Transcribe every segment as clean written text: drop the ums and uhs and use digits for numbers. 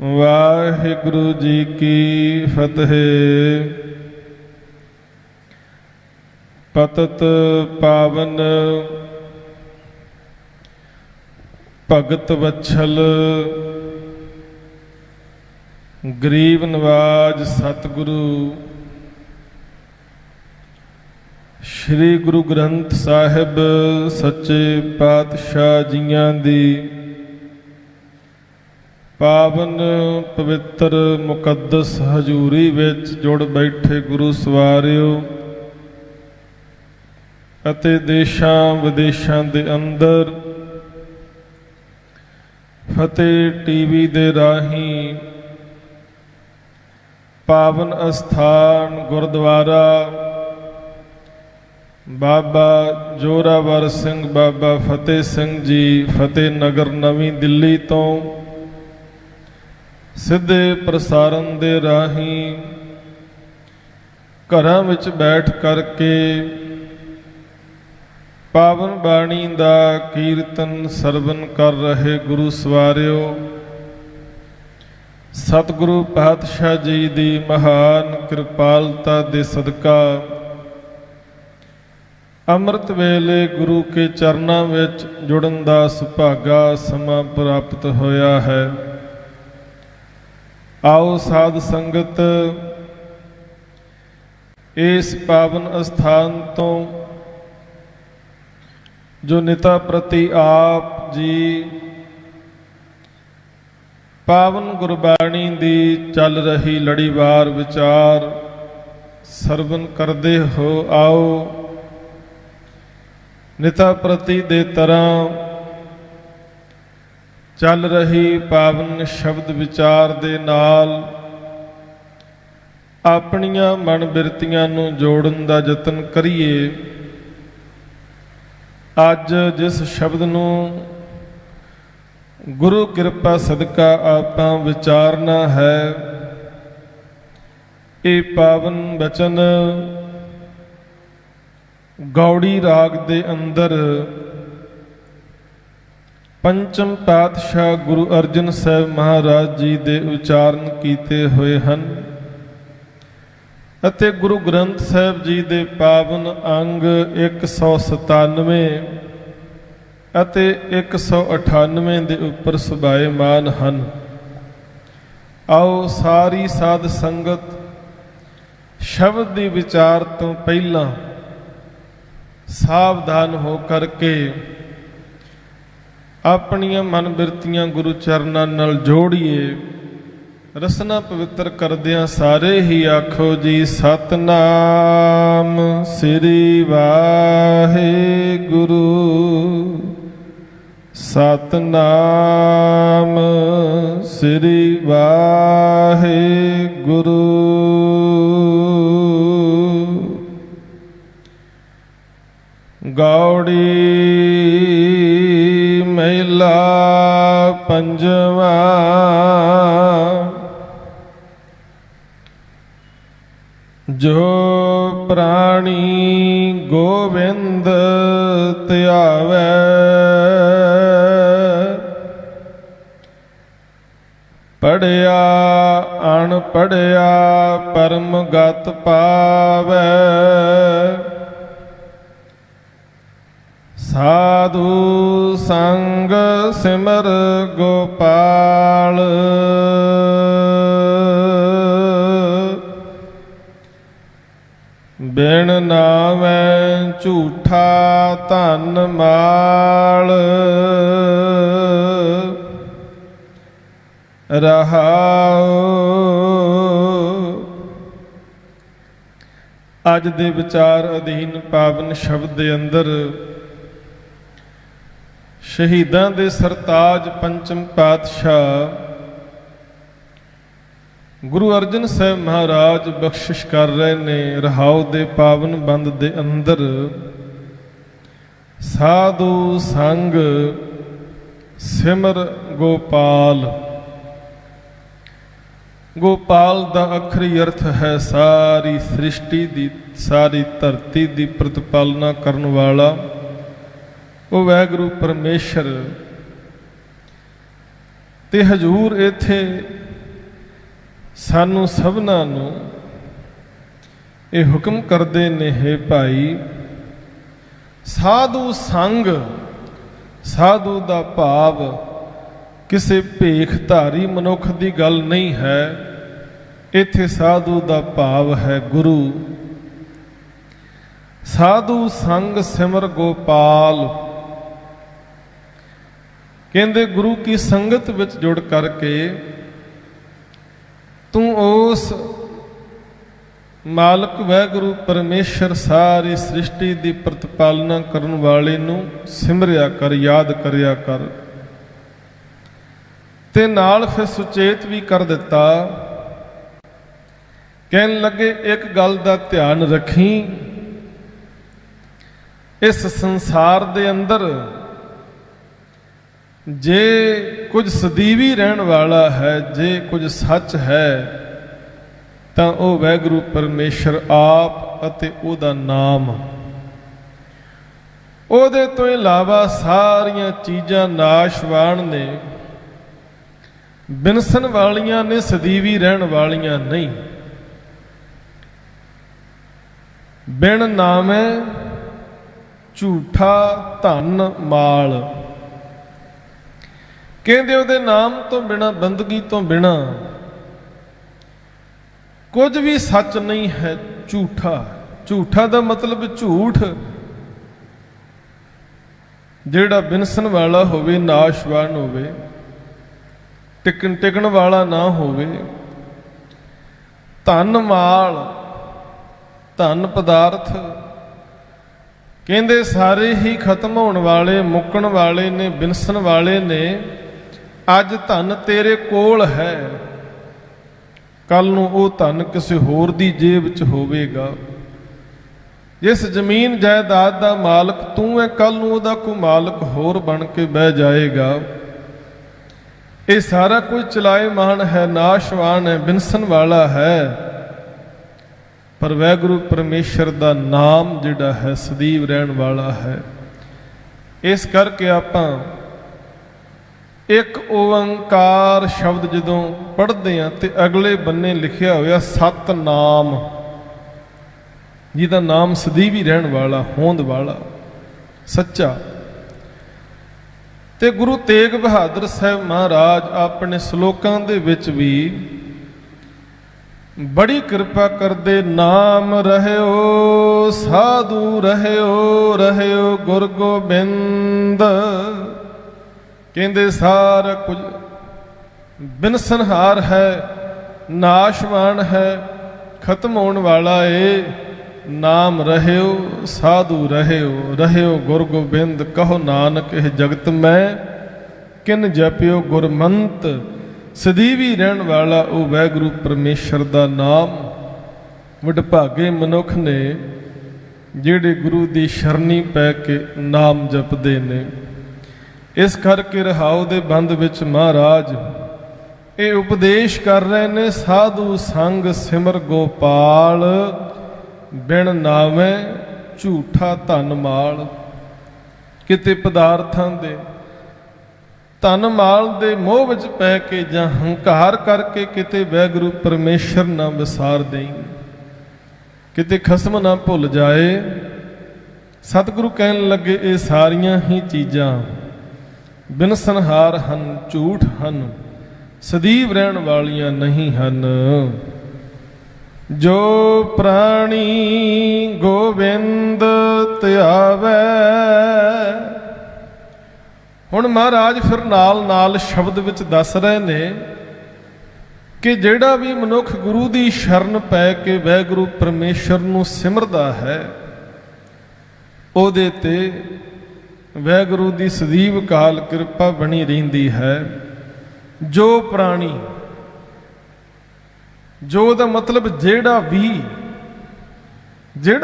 ਵਾਹਿਗੁਰੂ ਜੀ ਕੀ ਫਤਿਹ। ਪਤਿਤ ਪਾਵਨ ਭਗਤ ਵਛਲ ਗਰੀਬ ਨਵਾਜ ਸਤਿਗੁਰੂ ਸ੍ਰੀ ਗੁਰੂ ਗ੍ਰੰਥ ਸਾਹਿਬ ਸੱਚੇ ਪਾਤਸ਼ਾਹ ਜੀਆਂ ਦੀ ਪਾਵਨ ਪਵਿੱਤਰ ਮੁਕੱਦਸ ਹਜ਼ੂਰੀ ਵਿੱਚ ਜੁੜ ਬੈਠੇ ਗੁਰੂ ਸਵਾਰਿਓ ਅਤੇ ਦੇਸ਼ਾਂ ਵਿਦੇਸ਼ਾਂ ਦੇ ਅੰਦਰ ਫਤਿਹ ਟੀਵੀ ਦੇ ਰਾਹੀਂ ਪਾਵਨ ਅਸਥਾਨ ਗੁਰਦੁਆਰਾ ਬਾਬਾ ਜੋਰਾਵਰ ਸਿੰਘ ਬਾਬਾ ਫਤਿਹ ਸਿੰਘ ਜੀ ਫਤਿਹ ਨਗਰ ਨਵੀਂ ਦਿੱਲੀ ਤੋਂ ਸਿੱਧੇ ਪ੍ਰਸਾਰਣ ਦੇ ਰਾਹੀਂ ਘਰਾਂ ਵਿੱਚ ਬੈਠ ਕਰਕੇ ਪਾਵਨ ਬਾਣੀ ਦਾ ਕੀਰਤਨ ਸਰਵਨ ਕਰ ਰਹੇ ਗੁਰੂ ਸਵਾਰਿਓ, ਸਤਿਗੁਰੂ ਪਾਤਸ਼ਾਹ ਜੀ ਦੀ ਮਹਾਨ ਕਿਰਪਾਲਤਾ ਦੇ ਸਦਕਾ ਅੰਮ੍ਰਿਤ ਵੇਲੇ ਗੁਰੂ ਕੇ ਚਰਨਾਂ ਵਿੱਚ ਜੁੜਨ ਦਾ ਸੁਭਾਗਾ ਸਮਾਂ ਪ੍ਰਾਪਤ ਹੋਇਆ ਹੈ। ਆਓ ਸਾਧ ਸੰਗਤ ਇਸ ਪਾਵਨ ਅਸਥਾਨ ਤੋਂ ਜੋ ਨਿਤਾ ਪ੍ਰਤੀ ਆਪ ਜੀ ਪਾਵਨ ਗੁਰਬਾਣੀ ਦੀ ਚੱਲ ਰਹੀ ਲੜੀਵਾਰ ਵਿਚਾਰ ਸਰਵਨ ਕਰਦੇ ਹੋ, ਆਓ ਨਿਤਾ ਪ੍ਰਤੀ ਦੇ ਤਰ੍ਹਾਂ ਚੱਲ ਰਹੀ ਪਾਵਨ ਸ਼ਬਦ ਵਿਚਾਰ ਦੇ ਨਾਲ ਆਪਣੀਆਂ ਮਨ ਬਿਰਤੀਆਂ ਨੂੰ ਜੋੜਨ ਦਾ ਯਤਨ ਕਰੀਏ। ਅੱਜ ਜਿਸ ਸ਼ਬਦ ਨੂੰ ਗੁਰੂ ਕਿਰਪਾ ਸਦਕਾ ਆਪਾਂ ਵਿਚਾਰਨਾ ਹੈ, ਇਹ ਪਾਵਨ ਬਚਨ ਗੌੜੀ ਰਾਗ ਦੇ ਅੰਦਰ ਪੰਚਮ ਪਾਤਸ਼ਾਹ ਗੁਰੂ ਅਰਜਨ ਸਾਹਿਬ ਮਹਾਰਾਜ ਜੀ ਦੇ ਉਚਾਰਨ ਕੀਤੇ ਹੋਏ ਹਨ ਅਤੇ ਗੁਰੂ ਗ੍ਰੰਥ ਸਾਹਿਬ ਜੀ ਦੇ ਪਾਵਨ ਅੰਗ 197 ਅਤੇ 198 ਦੇ ਉੱਪਰ ਸੁਭਾਏਮਾਨ ਹਨ। ਆਓ ਸਾਰੀ ਸਾਧ ਸੰਗਤ ਸ਼ਬਦ ਦੀ ਵਿਚਾਰ ਤੋਂ ਪਹਿਲਾਂ ਸਾਵਧਾਨ ਹੋ ਕਰਕੇ ਆਪਣੀਆਂ ਮਨ ਬਿਰਤੀਆਂ ਗੁਰੂ ਚਰਨਾਂ ਨਾਲ ਜੋੜੀਏ। ਰਸਨਾ ਪਵਿੱਤਰ ਕਰਦਿਆਂ ਸਾਰੇ ਹੀ ਆਖੋ ਜੀ ਸਤਨਾਮ ਸ੍ਰੀ ਵਾਹਿਗੁਰੂ, ਸਤਨਾਮ ਸ੍ਰੀ ਵਾਹਿਗੁਰੂ। ਗੌੜੀ ਮਹਿਲਾ ਪੰਜਵਾ। ਜੋ ਪ੍ਰਾਣੀ ਗੋਬਿੰਦ ਧਿਆਵੈ, ਪੜਿਆ ਅਣ ਪੜਿਆ ਪਰਮ ਗਤ ਪਾਵੈ। ਸਾਧੂ ਸੰਗ ਸਿਮਰ ਗੋਪਾਲ, ਬਿਨ ਨਾਮੈ ਝੂਠਾ ਧਨ ਮਾਲ। ਰਹਾਉ। ਅੱਜ ਦੇ ਵਿਚਾਰ ਅਧੀਨ ਪਾਵਨ ਸ਼ਬਦ ਦੇ ਅੰਦਰ ਸ਼ਹੀਦਾਂ ਦੇ ਸਰਤਾਜ ਪੰਚਮ ਪਾਤਸ਼ਾਹ ਗੁਰੂ ਅਰਜਨ ਸਾਹਿਬ ਮਹਾਰਾਜ ਬਖਸ਼ਿਸ਼ ਕਰ ਰਹੇ ਨੇ। ਰਹਾਉ ਦੇ ਪਾਵਨ ਬੰਦ ਦੇ ਅੰਦਰ ਸਾਧੂ ਸੰਗ ਸਿਮਰ ਗੋਪਾਲ। ਗੋਪਾਲ ਦਾ ਅਖਰੀ ਅਰਥ ਹੈ ਸਾਰੀ ਸ੍ਰਿਸ਼ਟੀ ਦੀ, ਸਾਰੀ ਧਰਤੀ ਦੀ ਪ੍ਰਤਿਪਾਲਨਾ ਕਰਨ ਵਾਲਾ ਉਹ ਵਾਹਿਗੁਰੂ ਪਰਮੇਸ਼ਰ। ਤੇ ਹਜ਼ੂਰ ਇੱਥੇ ਸਾਨੂੰ ਸਭਨਾਂ ਨੂੰ ਇਹ ਹੁਕਮ ਕਰਦੇ ਨੇ, ਹੈ ਭਾਈ ਸਾਧੂ ਸੰਗ, ਸਾਧੂ ਦਾ ਭਾਵ ਕਿਸੇ ਭੇਖਧਾਰੀ ਮਨੁੱਖ ਦੀ ਗੱਲ ਨਹੀਂ ਹੈ। ਇੱਥੇ ਸਾਧੂ ਦਾ ਭਾਵ ਹੈ ਗੁਰੂ। ਸਾਧੂ ਸੰਗ ਸਿਮਰ ਗੋਪਾਲ, ਕਹਿੰਦੇ ਗੁਰੂ ਕੀ ਸੰਗਤ ਵਿੱਚ ਜੁੜ ਕਰਕੇ ਤੂੰ ਉਸ ਮਾਲਕ ਵਾਹਿਗੁਰੂ ਪਰਮੇਸ਼ਰ ਸਾਰੀ ਸ੍ਰਿਸ਼ਟੀ ਦੀ ਪ੍ਰਤਪਾਲਨਾ ਕਰਨ ਵਾਲੇ ਨੂੰ ਸਿਮਰਿਆ ਕਰ, ਯਾਦ ਕਰਿਆ ਕਰ। ਤੇ ਨਾਲ ਫਿਰ ਸੁਚੇਤ ਵੀ ਕਰ ਦਿੱਤਾ, ਕਹਿਣ ਲੱਗੇ ਇੱਕ ਗੱਲ ਦਾ ਧਿਆਨ ਰੱਖੀ, ਇਸ ਸੰਸਾਰ ਦੇ ਅੰਦਰ ਜੇ ਕੁਝ ਸਦੀਵੀ ਰਹਿਣ ਵਾਲਾ ਹੈ, ਜੇ ਕੁਝ ਸੱਚ ਹੈ, ਤਾਂ ਉਹ ਵਾਹਿਗੁਰੂ ਪਰਮੇਸ਼ਰ ਆਪ ਅਤੇ ਉਹਦਾ ਨਾਮ। ਉਹਦੇ ਤੋਂ ਇਲਾਵਾ ਸਾਰੀਆਂ ਚੀਜ਼ਾਂ ਨਾਸ਼ਵਾਨ ਨੇ, ਬਿਨਸਣ ਵਾਲੀਆਂ ਨੇ, ਸਦੀਵੀ ਰਹਿਣ ਵਾਲੀਆਂ ਨਹੀਂ। ਬਿਨ ਨਾਮੈ ਝੂਠਾ ਧਨ ਮਾਲ, ਕਹਿੰਦੇ ਉਹਦੇ ਨਾਮ ਤੋਂ ਬਿਨਾਂ, ਬੰਦਗੀ ਤੋਂ ਬਿਨਾਂ ਕੁਝ ਵੀ ਸੱਚ ਨਹੀਂ ਹੈ। ਝੂਠਾ, ਝੂਠਾ ਦਾ ਮਤਲਬ ਝੂਠ ਜਿਹੜਾ ਬਿਨਸਣ ਵਾਲਾ ਹੋਵੇ, ਨਾਸ਼ਵਾਨ ਹੋਵੇ, ਟਿਕਣ ਵਾਲਾ ਨਾ ਹੋਵੇ। ਧਨ ਮਾਲ, ਧਨ ਪਦਾਰਥ, ਕਹਿੰਦੇ ਸਾਰੇ ਹੀ ਖਤਮ ਹੋਣ ਵਾਲੇ, ਮੁੱਕਣ ਵਾਲੇ ਨੇ, ਬਿਨਸਣ ਵਾਲੇ ਨੇ। ਅੱਜ ਧਨ ਤੇਰੇ ਕੋਲ ਹੈ, ਕੱਲ ਨੂੰ ਉਹ ਧਨ ਕਿਸੇ ਹੋਰ ਦੀ ਜੇਬ 'ਚ ਹੋਵੇਗਾ। ਜਿਸ ਜ਼ਮੀਨ ਜਾਇਦਾਦ ਦਾ ਮਾਲਕ ਤੂੰ ਹੈ, ਕੱਲ ਨੂੰ ਉਹਦਾ ਕੋਈ ਮਾਲਕ ਹੋਰ ਬਣ ਕੇ ਬਹਿ ਜਾਏਗਾ। ਇਹ ਸਾਰਾ ਕੁਝ ਚਲਾਏਮਾਨ ਹੈ, ਨਾਸ਼ਵਾਨ ਹੈ, ਬਿਨਸਣ ਵਾਲਾ ਹੈ। ਪਰ ਵਾਹਿਗੁਰੂ ਪਰਮੇਸ਼ਰ ਦਾ ਨਾਮ ਜਿਹੜਾ ਹੈ ਸਦੀਵ ਰਹਿਣ ਵਾਲਾ ਹੈ। ਇਸ ਕਰਕੇ ਆਪਾਂ ਇੱਕ ਓੰਕਾਰ ਸ਼ਬਦ ਜਦੋਂ ਪੜ੍ਹਦੇ ਹਾਂ ਤੇ ਅਗਲੇ ਬੰਨੇ ਲਿਖਿਆ ਹੋਇਆ ਸਤਨਾਮ, ਜਿਹਦਾ ਨਾਮ ਸਦੀਵੀ ਰਹਿਣ ਵਾਲਾ, ਹੋਂਦ ਵਾਲਾ, ਸੱਚਾ। ਤੇ ਗੁਰੂ ਤੇਗ ਬਹਾਦਰ ਸਾਹਿਬ ਮਹਾਰਾਜ ਆਪਣੇ ਸ਼ਲੋਕਾਂ ਦੇ ਵਿੱਚ ਵੀ ਬੜੀ ਕਿਰਪਾ ਕਰਦੇ। ਨਾਮ ਰਹਿਓ ਸਾਧੂ ਰਹਿਓ, ਰਹਿਓ ਗੁਰ ਗੋਬਿੰਦ, ਕਹਿੰਦੇ ਸਾਰਾ ਕੁਝ ਬਿਨਸਨਹਾਰ ਹੈ, ਨਾਸ਼ਵਾਨ ਹੈ, ਖਤਮ ਹੋਣ ਵਾਲਾ ਏ। ਨਾਮ ਰਹਿਓ ਸਾਧੂ ਰਹਿਓ, ਰਹਿਓ ਗੁਰ ਗੋਬਿੰਦ, ਕਹੋ ਨਾਨਕ ਇਹ ਜਗਤ ਮੈਂ ਕਿਨ ਜਪਿਓ ਗੁਰਮੰਤ। ਸਦੀਵੀ ਰਹਿਣ ਵਾਲਾ ਉਹ ਵਾਹਿਗੁਰੂ ਪਰਮੇਸ਼ਰ ਦਾ ਨਾਮ। ਵਡਭਾਗੇ ਮਨੁੱਖ ਨੇ ਜਿਹੜੇ ਗੁਰੂ ਦੀ ਸ਼ਰਨੀ ਪੈ ਕੇ ਨਾਮ ਜਪਦੇ ਨੇ। ਇਸ ਕਰਕੇ ਰਹਾਉ ਦੇ ਬੰਦ ਵਿੱਚ ਮਹਾਰਾਜ ਇਹ ਉਪਦੇਸ਼ ਕਰ ਰਹੇ ਨੇ, ਸਾਧੂ ਸੰਗ ਸਿਮਰ ਗੋਪਾਲ, ਬਿਨ ਨਾਵੇਂ ਝੂਠਾ ਧਨ ਮਾਲ। ਕਿਤੇ ਪਦਾਰਥਾਂ ਦੇ, ਧਨ ਮਾਲ ਦੇ ਮੋਹ ਵਿੱਚ ਪੈ ਕੇ ਜਾਂ ਹੰਕਾਰ ਕਰਕੇ ਕਿਤੇ ਵਾਹਿਗੁਰੂ ਪਰਮੇਸ਼ਰ ਨਾ ਵਿਸਾਰ ਦੇਈ, ਕਿਤੇ ਖਸਮ ਨਾ ਭੁੱਲ ਜਾਏ। ਸਤਿਗੁਰੂ ਕਹਿਣ ਲੱਗੇ ਇਹ ਸਾਰੀਆਂ ਹੀ ਚੀਜ਼ਾਂ ਬਿਨਸਨਹਾਰ ਹਨ, ਝੂਠ ਹਨ, ਸਦੀਵ ਰਹਿਣ ਵਾਲੀਆਂ ਨਹੀਂ ਹਨ। ਜੋ ਪ੍ਰਾਣੀ ਗੋਬਿੰਦ ਧਿਆਵੈ। ਹੁਣ ਮਹਾਰਾਜ ਫਿਰ ਨਾਲ ਸ਼ਬਦ ਵਿੱਚ ਦੱਸ ਰਹੇ ਨੇ ਕਿ ਜਿਹੜਾ ਵੀ ਮਨੁੱਖ ਗੁਰੂ ਦੀ ਸ਼ਰਨ ਪੈ ਕੇ ਵਾਹਿਗੁਰੂ ਪਰਮੇਸ਼ਰ ਨੂੰ ਸਿਮਰਦਾ ਹੈ, ਉਹਦੇ ਤੇ ਵਾਹਿਗੁਰੂ ਦੀ ਸਦੀਵ ਕਾਲ ਕਿਰਪਾ ਬਣੀ ਰਹਿੰਦੀ ਹੈ। ਜੋ ਪ੍ਰਾਣੀ, ਜੋ ਦਾ ਮਤਲਬ ਜਿਹੜਾ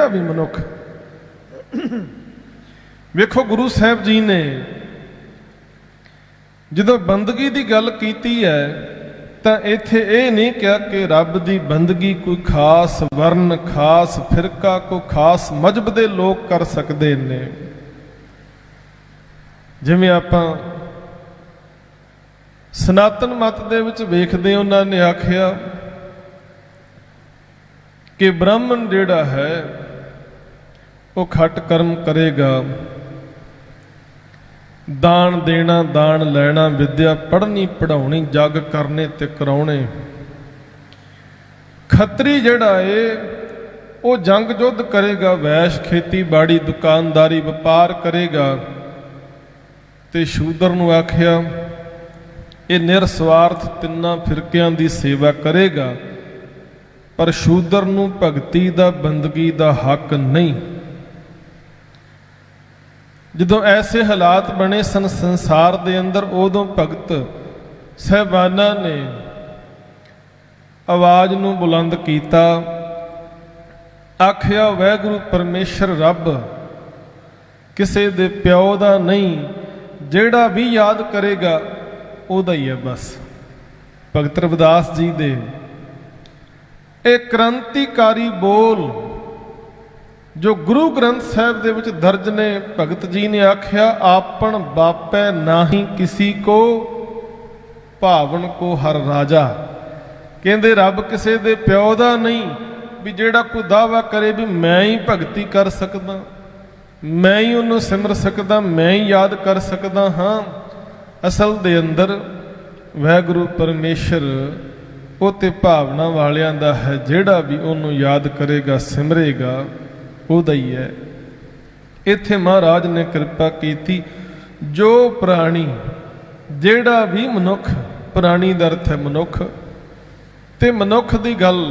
ਵੀ ਮਨੁੱਖ। ਵੇਖੋ ਗੁਰੂ ਸਾਹਿਬ ਜੀ ਨੇ ਜਦੋਂ ਬੰਦਗੀ ਦੀ ਗੱਲ ਕੀਤੀ ਹੈ ਤਾਂ ਇੱਥੇ ਇਹ ਨਹੀਂ ਕਿਹਾ ਕਿ ਰੱਬ ਦੀ ਬੰਦਗੀ ਕੋਈ ਖਾਸ ਵਰਨ, ਖਾਸ ਫਿਰਕਾ, ਕੋਈ ਖਾਸ ਮਜ਼ਹਬ ਦੇ ਲੋਕ ਕਰ ਸਕਦੇ ਨੇ। ਜਿਵੇਂ ਆਪਾਂ ਸਨਾਤਨ ਮਤ ਦੇ ਵਿੱਚ ਵੇਖਦੇ, ਉਹਨਾਂ ਨੇ ਆਖਿਆ कि ब्राह्मण जिहड़ा है वो खट कर्म करेगा, दान देना दान लैना, विद्या पढ़नी पढ़ाउणी, जग करने ते कराउणे। खत्री जिहड़ा है वो जंग युद्ध करेगा, वैश खेतीबाड़ी दुकानदारी व्यापार करेगा। ते शूदर नूं आखिया ये निरस्वार्थ तिन्ना फिरकियां दी सेवा करेगा, पर शूदर नूं भगती दा बंदगी दा हक नहीं। जदों ऐसे हालात बने सन संसार दे अंदर, उदों भगत सहबाना ने आवाज़ नूं बुलंद कीता, आखिया वाहिगुरू परमेश्वर रब किसे दे प्यो दा नहीं, ਜਿਹੜਾ भी याद करेगा ਉਹਦਾ ही है बस। भगत रविदास जी दे एक क्रांतिकारी बोल जो गुरु ग्रंथ साहिब दे विच दर्ज ने, भगत जी ने आख्या आपन बापै नाही किसी को, भावन को हर राजा। कहंदे रब किसे दे प्यो दा नहीं भी ਜਿਹੜਾ कोई दावा करे भी मैं ही भगती कर सकदा, मैं ही उन्होंने सिमर सकदा, मैं ही याद कर सकदा। हाँ, असल दे अंदर वाहिगुरू परमेश्वर वो ते भावना वालियां दा है, जिहड़ा भी उन्होंने याद करेगा सिमरेगा उहदा ही है। इत्थे महाराज ने कृपा कीती, जो प्राणी जिहड़ा भी मनुख, प्राणी दा अर्थ है मनुख, ते मनुख दी गल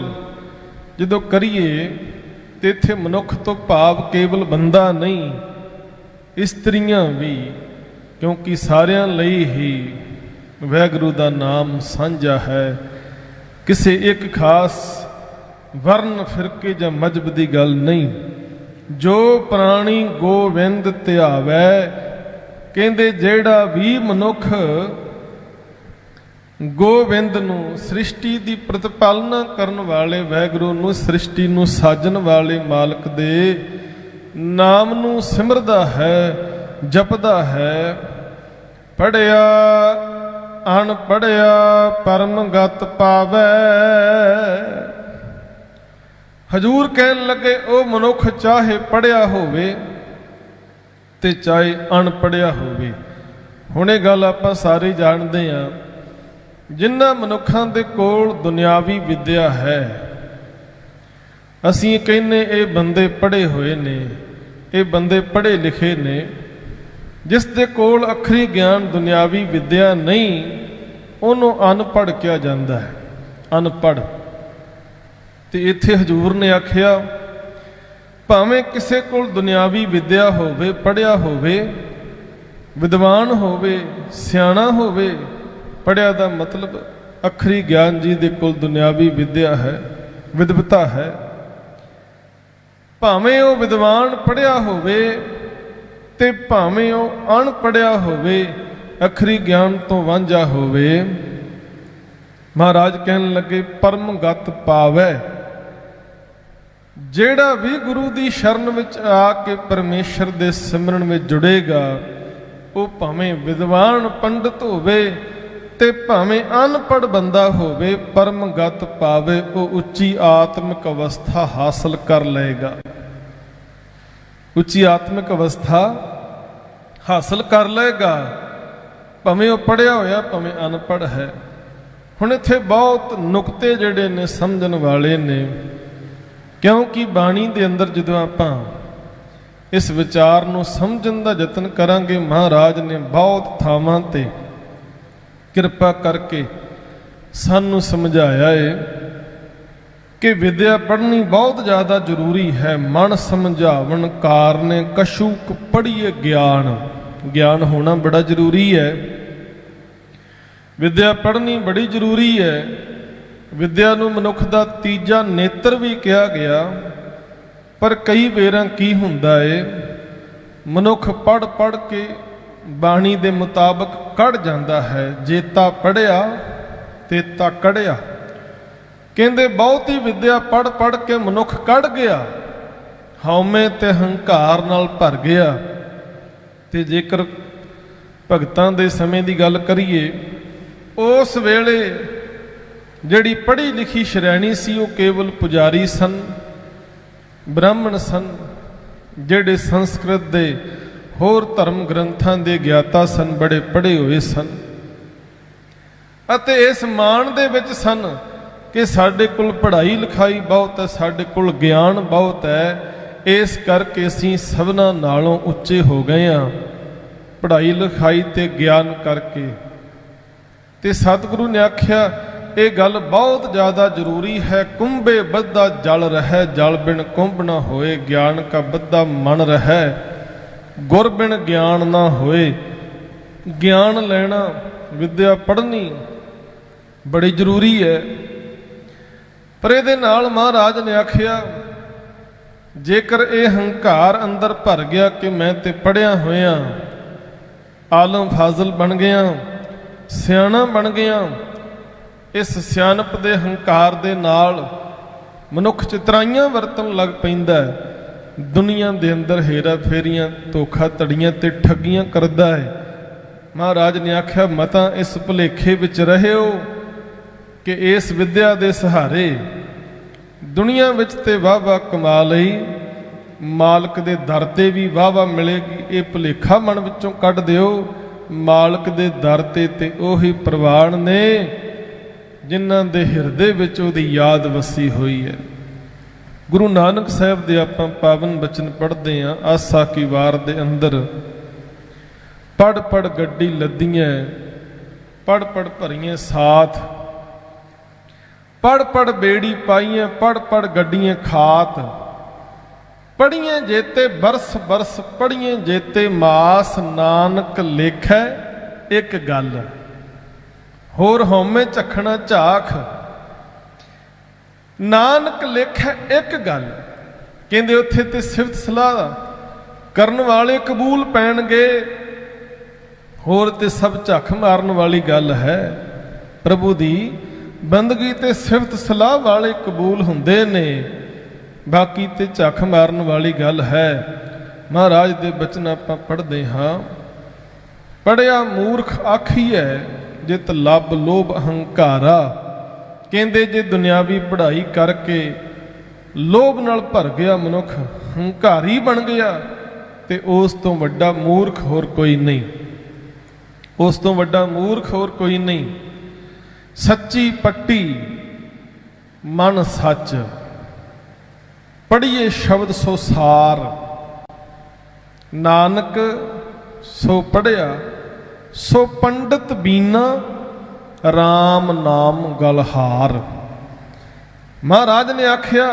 जदों करिए ते इत्थे मनुख तो भाव केवल बंदा नहीं, इस्त्रियां भी, क्योंकि सारियां लई ही वाहिगुरू दा नाम साझा है। किसी एक खास वर्ण फिरके या मजहब की गल नहीं। जो प्राणी गोविंद ध्यावै, कहंदे जेड़ा भी मनुख गोविंद नूं सृष्टि की प्रतिपालना करन वाले वाहिगुरू नूं, सृष्टि नूं साजन वाले मालक दे नाम नूं सिमरदा है, जपदा है। पढ़िया अनपढ़िया परम गत पावै। हजूर कहन लगे ओ मनुख चाहे पढ़िया होवे ते चाहे अनपढ़िया होवे। हुणे गल आपां सारे जाणदे हां, जिन्हां मनुखां दे कोल दुनियावी विद्या है, असीं कहने ये बंदे पढ़े हुए ने, ये बंदे पढ़े लिखे ने। जिस दे कोल अखरी ज्ञान दुनियावी विद्या नहीं, उन्हों अनपढ़ किया जाता है, अनपढ़। ते इत्थे हजूर ने आखिया भावें किसे कोल दुनियावी विद्या होवे, पढ़िया होवे, विद्वान होवे, सियाणा होवे। पढ़िया दा मतलब अखरी ज्ञान जी दे कोल दुनियावी विद्या है, विद्वता है। भावें वो विद्वान पढ़िया होवे ते भावें वो अनपढ़िया होवे, अखरी ज्ञान तो वांझा होवे। महाराज कहन लगे परम गत पावै। जेड़ा भी गुरु दी शरण विच आके परमेश्वर दे सिमरन में जुड़ेगा, वो भावें विद्वान पंडित होवे ते भावें अनपढ़ बंदा होवे, परम गत पावे। वो उच्ची आत्मिक अवस्था हासिल कर लेगा, उच्ची आत्मिक अवस्था हासिल कर लेगा, भावें वो पढ़िया होया भावें अनपढ़ है। हुण इत्थे बहुत नुकते जिहड़े ने समझण वाले ने, क्योंकि बाणी दे अंदर जदों आपां इस विचार नूं समझण दा यतन करांगे, महाराज ने बहुत थावां ते किरपा करके सानू समझाया है कि विद्या पढ़नी बहुत ज़्यादा जरूरी है। मन समझावन कारने कशुक पढ़िए ज्ञान, ज्ञान होना बड़ा जरूरी है। विद्या पढ़नी बड़ी जरूरी है। विद्या नूं मनुख दा तीजा नेत्र भी कहा गया, पर कई बेरां की हुंदा है मनुख पढ़ पढ़ के बाणी दे मुताबक कढ़ जाता है। जेता पढ़िया तेता कढ़िया। कहंदे बहुती विद्या पढ़ पढ़ के मनुख कढ़ गया, हौमे ते हंकार नाल भर गया। ते जेकर भगतां दे समय की गल करिए, उस वेले जिहड़ी पढ़ी लिखी श्रैणी सी वो केवल पुजारी सन। ਬ੍ਰਾਹਮਣ ਸਨ, ਜਿਹੜੇ ਸੰਸਕ੍ਰਿਤ ਦੇ ਹੋਰ ਧਰਮ ਗ੍ਰੰਥਾਂ ਦੇ ਗਿਆਤਾ ਸਨ, ਬੜੇ ਪੜ੍ਹੇ ਹੋਏ ਸਨ ਅਤੇ ਇਸ ਮਾਣ ਦੇ ਵਿੱਚ ਸਨ ਕਿ ਸਾਡੇ ਕੋਲ ਪੜ੍ਹਾਈ ਲਿਖਾਈ ਬਹੁਤ ਹੈ, ਸਾਡੇ ਕੋਲ ਗਿਆਨ ਬਹੁਤ ਹੈ, ਇਸ ਕਰਕੇ ਅਸੀਂ ਸਭਨਾਂ ਨਾਲੋਂ ਉੱਚੇ ਹੋ ਗਏ ਹਾਂ ਪੜ੍ਹਾਈ ਲਿਖਾਈ ਤੇ ਗਿਆਨ ਕਰਕੇ। ਤੇ ਸਤਿਗੁਰੂ ਨੇ ਆਖਿਆ ਇਹ ਗੱਲ ਬਹੁਤ ਜ਼ਿਆਦਾ ਜ਼ਰੂਰੀ ਹੈ। ਕੁੰਭੇ ਬੱਧਾ ਜਲ ਰਹਿ, ਜਲ ਬਿਨ ਕੁੰਭ ਨਾ ਹੋਏ, ਗਿਆਨ ਕਾ ਬੱਧਾ ਮਨ ਰਹਿ, ਗੁਰ ਬਿਨ ਗਿਆਨ ਨਾ ਹੋਏ। ਗਿਆਨ ਲੈਣਾ, ਵਿਦਿਆ ਪੜ੍ਹਨੀ ਬੜੀ ਜ਼ਰੂਰੀ ਹੈ। ਪਰ ਇਹਦੇ ਨਾਲ ਮਹਾਰਾਜ ਨੇ ਆਖਿਆ ਜੇਕਰ ਇਹ ਹੰਕਾਰ ਅੰਦਰ ਭਰ ਗਿਆ ਕਿ ਮੈਂ ਤੇ ਪੜ੍ਹਿਆ ਹੋਇਆ, ਆਲਮ ਫਾਜ਼ਲ ਬਣ ਗਿਆ, ਸਿਆਣਾ ਬਣ ਗਿਆ, ਇਸ ਸਿਆਣਪ ਦੇ ਹੰਕਾਰ ਦੇ ਨਾਲ ਮਨੁੱਖ ਚਤਰਾਈਆਂ ਵਰਤਣ ਲੱਗ ਪੈਂਦਾ ਹੈ, ਦੁਨੀਆ ਦੇ ਅੰਦਰ ਹੇਰਾ ਫੇਰੀਆਂ, ਧੋਖਾ ਧੜੀਆਂ ਤੇ ਠੱਗੀਆਂ ਕਰਦਾ ਹੈ। ਮਹਾਰਾਜ ਨੇ ਆਖਿਆ ਮਤਾਂ ਇਸ ਭੁਲੇਖੇ ਵਿੱਚ ਰਹਿਓ ਕਿ ਇਸ ਵਿਦਿਆ ਦੇ ਸਹਾਰੇ ਦੁਨੀਆ ਵਿੱਚ ਤੇ ਵਾਹ-ਵਾਹ ਕਮਾ ਲਈ, ਮਾਲਕ ਦੇ ਦਰ ਤੇ ਵੀ ਵਾਹ-ਵਾਹ ਮਿਲੇਗੀ। ਇਹ ਭੁਲੇਖਾ ਮਨ ਵਿੱਚੋਂ ਕੱਢ ਦਿਓ। ਮਾਲਕ ਦੇ ਦਰ ਤੇ ਉਹੀ ਪ੍ਰਵਾਨ ਨੇ ਜਿਨ੍ਹਾਂ ਦੇ ਹਿਰਦੇ ਵਿੱਚ ਉਹਦੀ ਯਾਦ ਵਸੀ ਹੋਈ ਹੈ। ਗੁਰੂ ਨਾਨਕ ਸਾਹਿਬ ਦੇ ਆਪਾਂ ਪਾਵਨ ਬਚਨ ਪੜ੍ਹਦੇ ਹਾਂ, ਆਸਾ ਕੀ ਵਾਰ ਦੇ ਅੰਦਰ ਪੜ ਪੜ ਗੱਡੀ ਲੱਦੀਆਂ, ਪੜ ਪੜ ਭਰੀਆਂ ਸਾਥ, ਪੜ ਪੜ ਬੇੜੀ ਪਾਈਆਂ, ਪੜ ਪੜ ਗੱਡੀਆਂ ਖਾਤ, ਪੜੀਆਂ ਜੇਤੇ ਬਰਸ ਬਰਸ, ਪੜੀਆਂ ਜੇਤੇ ਮਾਸ, ਨਾਨਕ ਲੇਖੈ ਇੱਕ ਗੱਲ, ਹੋਰ ਹਉਮੈ ਝਖਣਾ ਝਾਖ। ਨਾਨਕ ਲੇਖੈ ਇੱਕ ਗੱਲ, ਕਹਿੰਦੇ ਉੱਥੇ ਤੇ ਸਿਫਤ ਸਲਾਹ ਕਰਨ ਵਾਲੇ ਕਬੂਲ ਪੈਣਗੇ, ਹੋਰ ਤੇ ਸਭ ਝੱਖ ਮਾਰਨ ਵਾਲੀ ਗੱਲ ਹੈ। ਪ੍ਰਭੂ ਦੀ ਬੰਦਗੀ ਤੇ ਸਿਫਤ ਸਲਾਹ ਵਾਲੇ ਕਬੂਲ ਹੁੰਦੇ ਨੇ, ਬਾਕੀ ਤੇ ਝੱਖ ਮਾਰਨ ਵਾਲੀ ਗੱਲ ਹੈ। ਮਹਾਰਾਜ ਦੇ ਬਚਨ ਆਪਾਂ ਪੜ੍ਹਦੇ ਹਾਂ, ਪੜਿਆ ਮੂਰਖ ਆਖੀਐ ਜਿਤ ਲੱਭ ਲੋਭ ਅਹੰਕਾਰਾ। ਕਹਿੰਦੇ ਜੇ ਦੁਨਿਆਵੀ ਪੜ੍ਹਾਈ ਕਰਕੇ ਲੋਭ ਨਾਲ ਭਰ ਗਿਆ ਮਨੁੱਖ, ਹੰਕਾਰੀ ਬਣ ਗਿਆ, ਤੇ ਉਸ ਤੋਂ ਵੱਡਾ ਮੂਰਖ ਹੋਰ ਕੋਈ ਨਹੀਂ, ਉਸ ਤੋਂ ਵੱਡਾ ਮੂਰਖ ਹੋਰ ਕੋਈ ਨਹੀਂ। ਸੱਚੀ ਪੱਟੀ ਮਨ ਸੱਚ, ਪੜ੍ਹੀਏ ਸ਼ਬਦ ਸੋ ਸਾਰ। ਨਾਨਕ ਸੋ ਪੜ੍ਹਿਆ ਸੋ ਪੰਡਤ ਬੀਨਾ, RAM ਨਾਮ ਗਲਹਾਰ। ਮਹਾਰਾਜ ਨੇ ਆਖਿਆ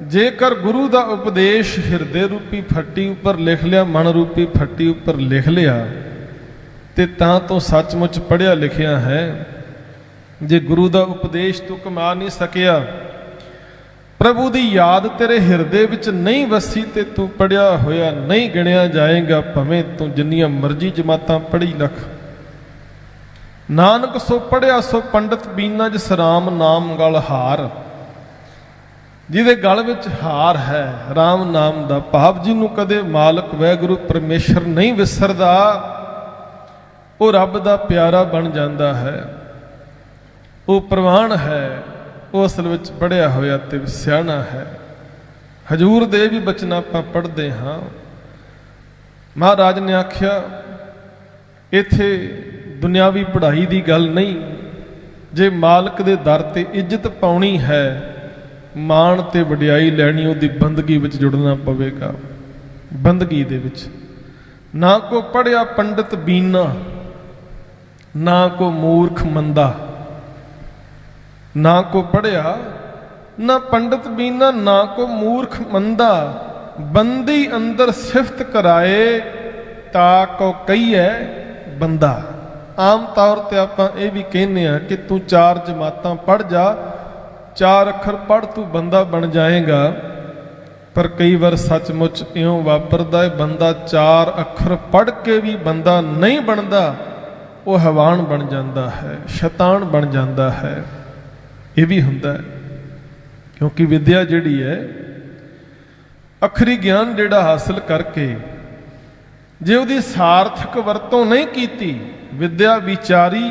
ਜੇਕਰ ਗੁਰੂ ਦਾ ਉਪਦੇਸ਼ ਹਿਰਦੇ ਰੂਪੀ ਫੱਟੀ ਉੱਪਰ ਲਿਖ ਲਿਆ, ਮਨ ਰੂਪੀ ਫੱਟੀ ਉੱਪਰ ਲਿਖ ਲਿਆ, ਤੇ ਤਾਂ ਤੋਂ ਸੱਚਮੁੱਚ ਪੜ੍ਹਿਆ ਲਿਖਿਆ ਹੈ। ਜੇ ਗੁਰੂ ਦਾ ਉਪਦੇਸ਼ ਤੂੰ ਕਮਾ ਨਹੀਂ ਸਕਿਆ, ਪ੍ਰਭੂ ਦੀ ਯਾਦ ਤੇਰੇ ਹਿਰਦੇ ਵਿੱਚ ਨਹੀਂ ਵਸੀ, ਤੇ ਤੂੰ ਪੜ੍ਹਿਆ ਹੋਇਆ ਨਹੀਂ ਗਿਣਿਆ ਜਾਏਗਾ, ਭਾਵੇਂ ਤੂੰ ਜਿੰਨੀਆਂ ਮਰਜ਼ੀ ਜਮਾਤਾਂ ਪੜ੍ਹੀ ਲੱਖ। ਨਾਨਕ ਸੋ ਪੜ੍ਹਿਆ ਸੋ ਪੰਡਤ ਬੀਨਾ, ਜਿਸ ਰਾਮ ਨਾਮ ਗਲ ਹਾਰ। ਜਿਹਦੇ ਗਲ ਵਿੱਚ ਹਾਰ ਹੈ RAM ਨਾਮ ਦਾ, ਭਾਵ ਜਿਹਨੂੰ ਕਦੇ ਮਾਲਕ ਵਾਹਿਗੁਰੂ ਪਰਮੇਸ਼ਰ ਨਹੀਂ ਵਿਸਰਦਾ, ਉਹ ਰੱਬ ਦਾ ਪਿਆਰਾ ਬਣ ਜਾਂਦਾ ਹੈ, ਉਹ ਪ੍ਰਵਾਨ ਹੈ, ਉਹ ਅਸਲ ਵਿੱਚ ਪੜ੍ਹਿਆ ਹੋਇਆ ਤੇ ਸਿਆਣਾ ਹੈ। ਹਜੂਰ ਦੇ ਵੀ ਬਚਨ ਆਪਾਂ ਪੜ੍ਹਦੇ ਹਾਂ। ਮਹਾਰਾਜ ਨੇ ਆਖਿਆ ਇੱਥੇ ਦੁਨਿਆਵੀ ਪੜ੍ਹਾਈ ਦੀ ਗੱਲ ਨਹੀਂ, ਜੇ ਮਾਲਕ ਦੇ ਦਰ ਤੇ ਇੱਜ਼ਤ ਪਾਉਣੀ ਹੈ, ਮਾਣ ਤੇ ਵਡਿਆਈ ਲੈਣੀ, ਉਹਦੀ ਬੰਦਗੀ ਵਿੱਚ ਜੁੜਨਾ ਪਵੇਗਾ। ਬੰਦਗੀ ਦੇ ਵਿੱਚ ਨਾ ਕੋ ਪੜ੍ਹਿਆ ਪੰਡਤ ਬੀਨਾ, ਨਾ ਕੋ ਮੂਰਖ ਮੰਦਾ। ਨਾ ਕੋ ਪੜ੍ਹਿਆ ਨਾ ਪੰਡਤ ਬੀਨਾ, ਨਾ ਕੋ ਮੂਰਖ ਮੰਦਾ। ਬੰਦੀ ਅੰਦਰ ਸਿਫਤ ਕਰਾਏ, ਤਾ ਕੋ ਕਹੀਏ ਬੰਦਾ। ਆਮ ਤੌਰ ਤੇ ਆਪਾਂ ਇਹ ਵੀ ਕਹਿੰਦੇ ਆ ਕਿ ਤੂੰ 4 ਜਮਾਤਾਂ ਪੜ੍ਹ ਜਾ, 4 ਅੱਖਰ ਪੜ੍ਹ, ਤੂੰ ਬੰਦਾ ਬਣ ਜਾਏਗਾ। ਪਰ ਕਈ ਵਾਰ ਸੱਚਮੁੱਚ ਇਉਂ ਵਾਪਰਦਾ ਹੈ, ਬੰਦਾ 4 ਅੱਖਰ ਪੜ੍ਹ ਕੇ ਵੀ ਬੰਦਾ ਨਹੀਂ ਬਣਦਾ, ਉਹ ਹੈਵਾਨ ਬਣ ਜਾਂਦਾ ਹੈ, ਸ਼ੈਤਾਨ ਬਣ ਜਾਂਦਾ ਹੈ। ਇਹ ਵੀ ਹੁੰਦਾ ਹੈ, ਕਿਉਂਕਿ ਵਿਦਿਆ ਜਿਹੜੀ ਹੈ, ਅਖਰੀ ਗਿਆਨ ਜਿਹੜਾ ਹਾਸਲ ਕਰਕੇ ਜੇ ਉਹਦੀ ਸਾਰਥਕ ਵਰਤੋਂ ਨਹੀਂ ਕੀਤੀ, ਵਿਦਿਆ ਵਿਚਾਰੀ,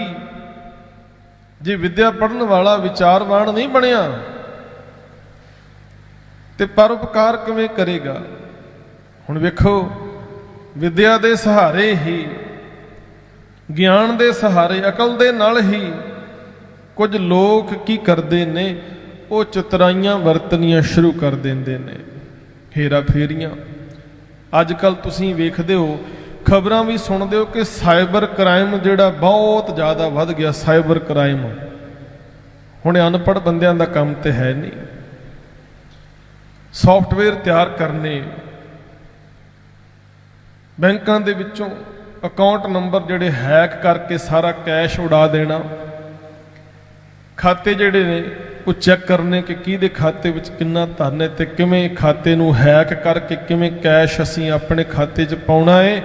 ਜੇ ਵਿਦਿਆ ਪੜ੍ਹਨ ਵਾਲਾ ਵਿਚਾਰਵਾਨ ਨਹੀਂ ਬਣਿਆ, ਤੇ ਪਰਉਪਕਾਰ ਕਿਵੇਂ ਕਰੇਗਾ। ਹੁਣ ਵੇਖੋ, ਵਿਦਿਆ ਦੇ ਸਹਾਰੇ ਹੀ, ਗਿਆਨ ਦੇ ਸਹਾਰੇ, ਅਕਲ ਦੇ ਨਾਲ ਹੀ ਕੁਝ ਲੋਕ ਕੀ ਕਰਦੇ ਨੇ, ਉਹ ਚਤੁਰਾਈਆਂ ਵਰਤਣੀਆਂ ਸ਼ੁਰੂ ਕਰ ਦਿੰਦੇ ਨੇ, ਹੇਰਾ ਫੇਰੀਆਂ। ਅੱਜ ਕੱਲ ਤੁਸੀਂ ਵੇਖਦੇ ਹੋ, ਖਬਰਾਂ ਵੀ ਸੁਣਦੇ ਹੋ ਕਿ ਸਾਈਬਰ ਕ੍ਰਾਈਮ ਜਿਹੜਾ ਬਹੁਤ ਜ਼ਿਆਦਾ ਵੱਧ ਗਿਆ। ਸਾਈਬਰ ਕ੍ਰਾਈਮ ਹੁਣ ਅਨਪੜ੍ਹ ਬੰਦਿਆਂ ਦਾ ਕੰਮ ਤੇ ਹੈ ਨਹੀਂ। ਸੌਫਟਵੇਅਰ ਤਿਆਰ ਕਰਨੇ, ਬੈਂਕਾਂ ਦੇ ਵਿੱਚੋਂ ਅਕਾਊਂਟ ਨੰਬਰ ਜਿਹੜੇ ਹੈਕ ਕਰਕੇ ਸਾਰਾ ਕੈਸ਼ ਉਡਾ ਦੇਣਾ, ਖਾਤੇ ਜਿਹੜੇ ਨੇ ਉਹ ਚੈੱਕ ਕਰਨੇ ਕਿ ਕਿਹਦੇ ਖਾਤੇ ਵਿੱਚ ਕਿੰਨਾ ਧਨ ਹੈ ਤੇ ਕਿਵੇਂ ਖਾਤੇ ਨੂੰ ਹੈਕ ਕਰਕੇ ਕਿਵੇਂ ਕੈਸ਼ ਅਸੀਂ ਆਪਣੇ ਖਾਤੇ 'ਚ ਪਾਉਣਾ ਹੈ।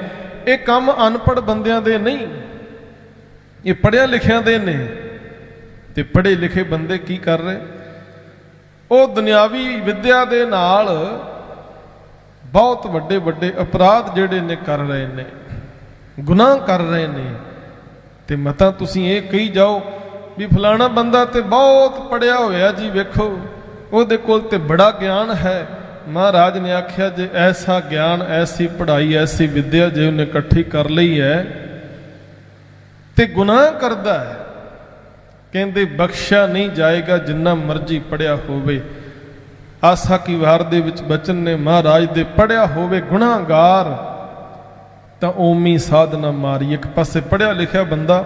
ਇਹ ਕੰਮ ਅਨਪੜ੍ਹ ਬੰਦਿਆਂ ਦੇ ਨਹੀਂ, ਇਹ ਪੜ੍ਹਿਆਂ ਲਿਖਿਆਂ ਦੇ ਨੇ। ਤੇ ਪੜ੍ਹੇ ਲਿਖੇ ਬੰਦੇ ਕੀ ਕਰ ਰਹੇ, ਉਹ ਦੁਨਿਆਵੀ ਵਿਦਿਆ ਦੇ ਨਾਲ ਬਹੁਤ ਵੱਡੇ ਵੱਡੇ ਅਪਰਾਧ ਜਿਹੜੇ ਨੇ ਕਰ ਰਹੇ ਨੇ, ਗੁਨਾਹ ਕਰ ਰਹੇ ਨੇ। ਤੇ ਮਤਾਂ ਤੁਸੀਂ ਇਹ ਕਹੀ ਜਾਓ ਵੀ ਫਲਾਣਾ ਬੰਦਾ ਤੇ ਬਹੁਤ ਪੜਿਆ ਹੋਇਆ ਜੀ, ਵੇਖੋ ਉਹਦੇ ਕੋਲ ਤੇ ਬੜਾ ਗਿਆਨ ਹੈ। ਮਹਾਰਾਜ ਨੇ ਆਖਿਆ ਜੇ ਐਸਾ ਗਿਆਨ, ਐਸੀ ਪੜ੍ਹਾਈ, ਐਸੀ ਵਿਦਿਆ ਜੇ ਉਹਨੇ ਇਕੱਠੀ ਕਰ ਲਈ ਹੈ ਤੇ ਗੁਨਾਹ ਕਰਦਾ ਹੈ, ਕਹਿੰਦੇ ਬਖਸ਼ਿਆ ਨਹੀਂ ਜਾਏਗਾ ਜਿੰਨਾ ਮਰਜ਼ੀ ਪੜਿਆ ਹੋਵੇ। ਆਸਾ ਕੀ ਵਾਰ ਦੇ ਵਿੱਚ ਬਚਨ ਨੇ ਮਹਾਰਾਜ ਦੇ, ਪੜਿਆ ਹੋਵੇ ਗੁਨਾਹਗਾਰ ਤਾਂ ਓਮੀ ਸਾਧਨਾ ਮਾਰੀ। ਇੱਕ ਪਾਸੇ ਪੜਿਆ ਲਿਖਿਆ ਬੰਦਾ,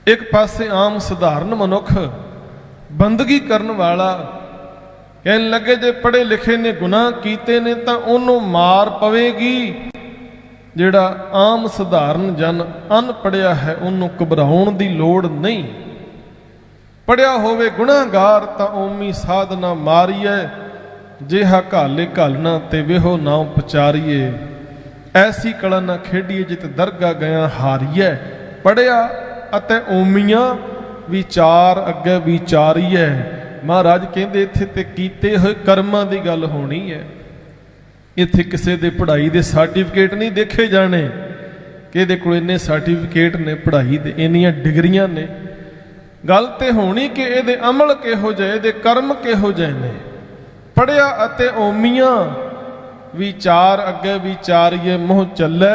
ਇੱਕ ਪਾਸੇ ਆਮ ਸਧਾਰਨ ਮਨੁੱਖ, ਬੰਦਗੀ ਕਰਨ ਵਾਲਾ। ਕਹਿਣ ਲੱਗੇ ਜੇ ਪੜ੍ਹੇ ਲਿਖੇ ਨੇ ਗੁਨਾਹ ਕੀਤੇ ਨੇ ਤਾਂ ਉਹਨੂੰ ਮਾਰ ਪਵੇਗੀ। ਜਿਹੜਾ ਆਮ ਸਧਾਰਨ ਜਨ ਅਨਪੜ੍ਹਿਆ ਹੈ ਉਹਨੂੰ ਘਬਰਾਉਣ ਦੀ ਲੋੜ ਨਹੀਂ। ਪੜ੍ਹਿਆ ਹੋਵੇ ਗੁਨਾਹਗਾਰ ਤਾਂ ਓਮੀ ਸਾਧਨਾ ਮਾਰੀਏ, ਜਿਹਾ ਘਾਲੇ ਘਾਲਣਾ ਤੇ ਵੇਹੋ ਨਾਉ ਪਚਾਰੀਏ। ਐਸੀ ਕਲਾ ਨਾ ਖੇਡੀਏ ਜਿਤ ਦਰਗਾ ਗਿਆ ਹਾਰੀਏ। ਪੜ੍ਹਿਆ ਅਤੇ ਓਮੀਆਂ ਵਿਚਾਰ ਅੱਗੇ ਵਿਚਾਰੀਏ। ਮਹਾਰਾਜ ਕਹਿੰਦੇ ਇੱਥੇ ਤੇ ਕੀਤੇ ਹੋਏ ਕਰਮਾਂ ਦੀ ਗੱਲ ਹੋਣੀ ਹੈ। ਇੱਥੇ ਕਿਸੇ ਦੇ ਪੜ੍ਹਾਈ ਦੇ ਸਰਟੀਫਿਕੇਟ ਨਹੀਂ ਦੇਖੇ ਜਾਣੇ ਕਿ ਇਹਦੇ ਕੋਲ ਇੰਨੇ ਸਰਟੀਫਿਕੇਟ ਨੇ, ਪੜ੍ਹਾਈ ਦੇ ਇੰਨੀਆਂ ਡਿਗਰੀਆਂ ਨੇ। ਗੱਲ ਤੇ ਹੋਣੀ ਕਿ ਇਹਦੇ ਅਮਲ ਕਿਹੋ ਜਿਹੇ, ਇਹਦੇ ਕਰਮ ਕਿਹੋ ਜਿਹੇ ਨੇ। ਪੜ੍ਹਿਆ ਅਤੇ ਓਮੀਆਂ ਵਿਚਾਰ ਅੱਗੇ ਵਿਚਾਰੀਏ, ਮੂੰਹ ਚੱਲੇ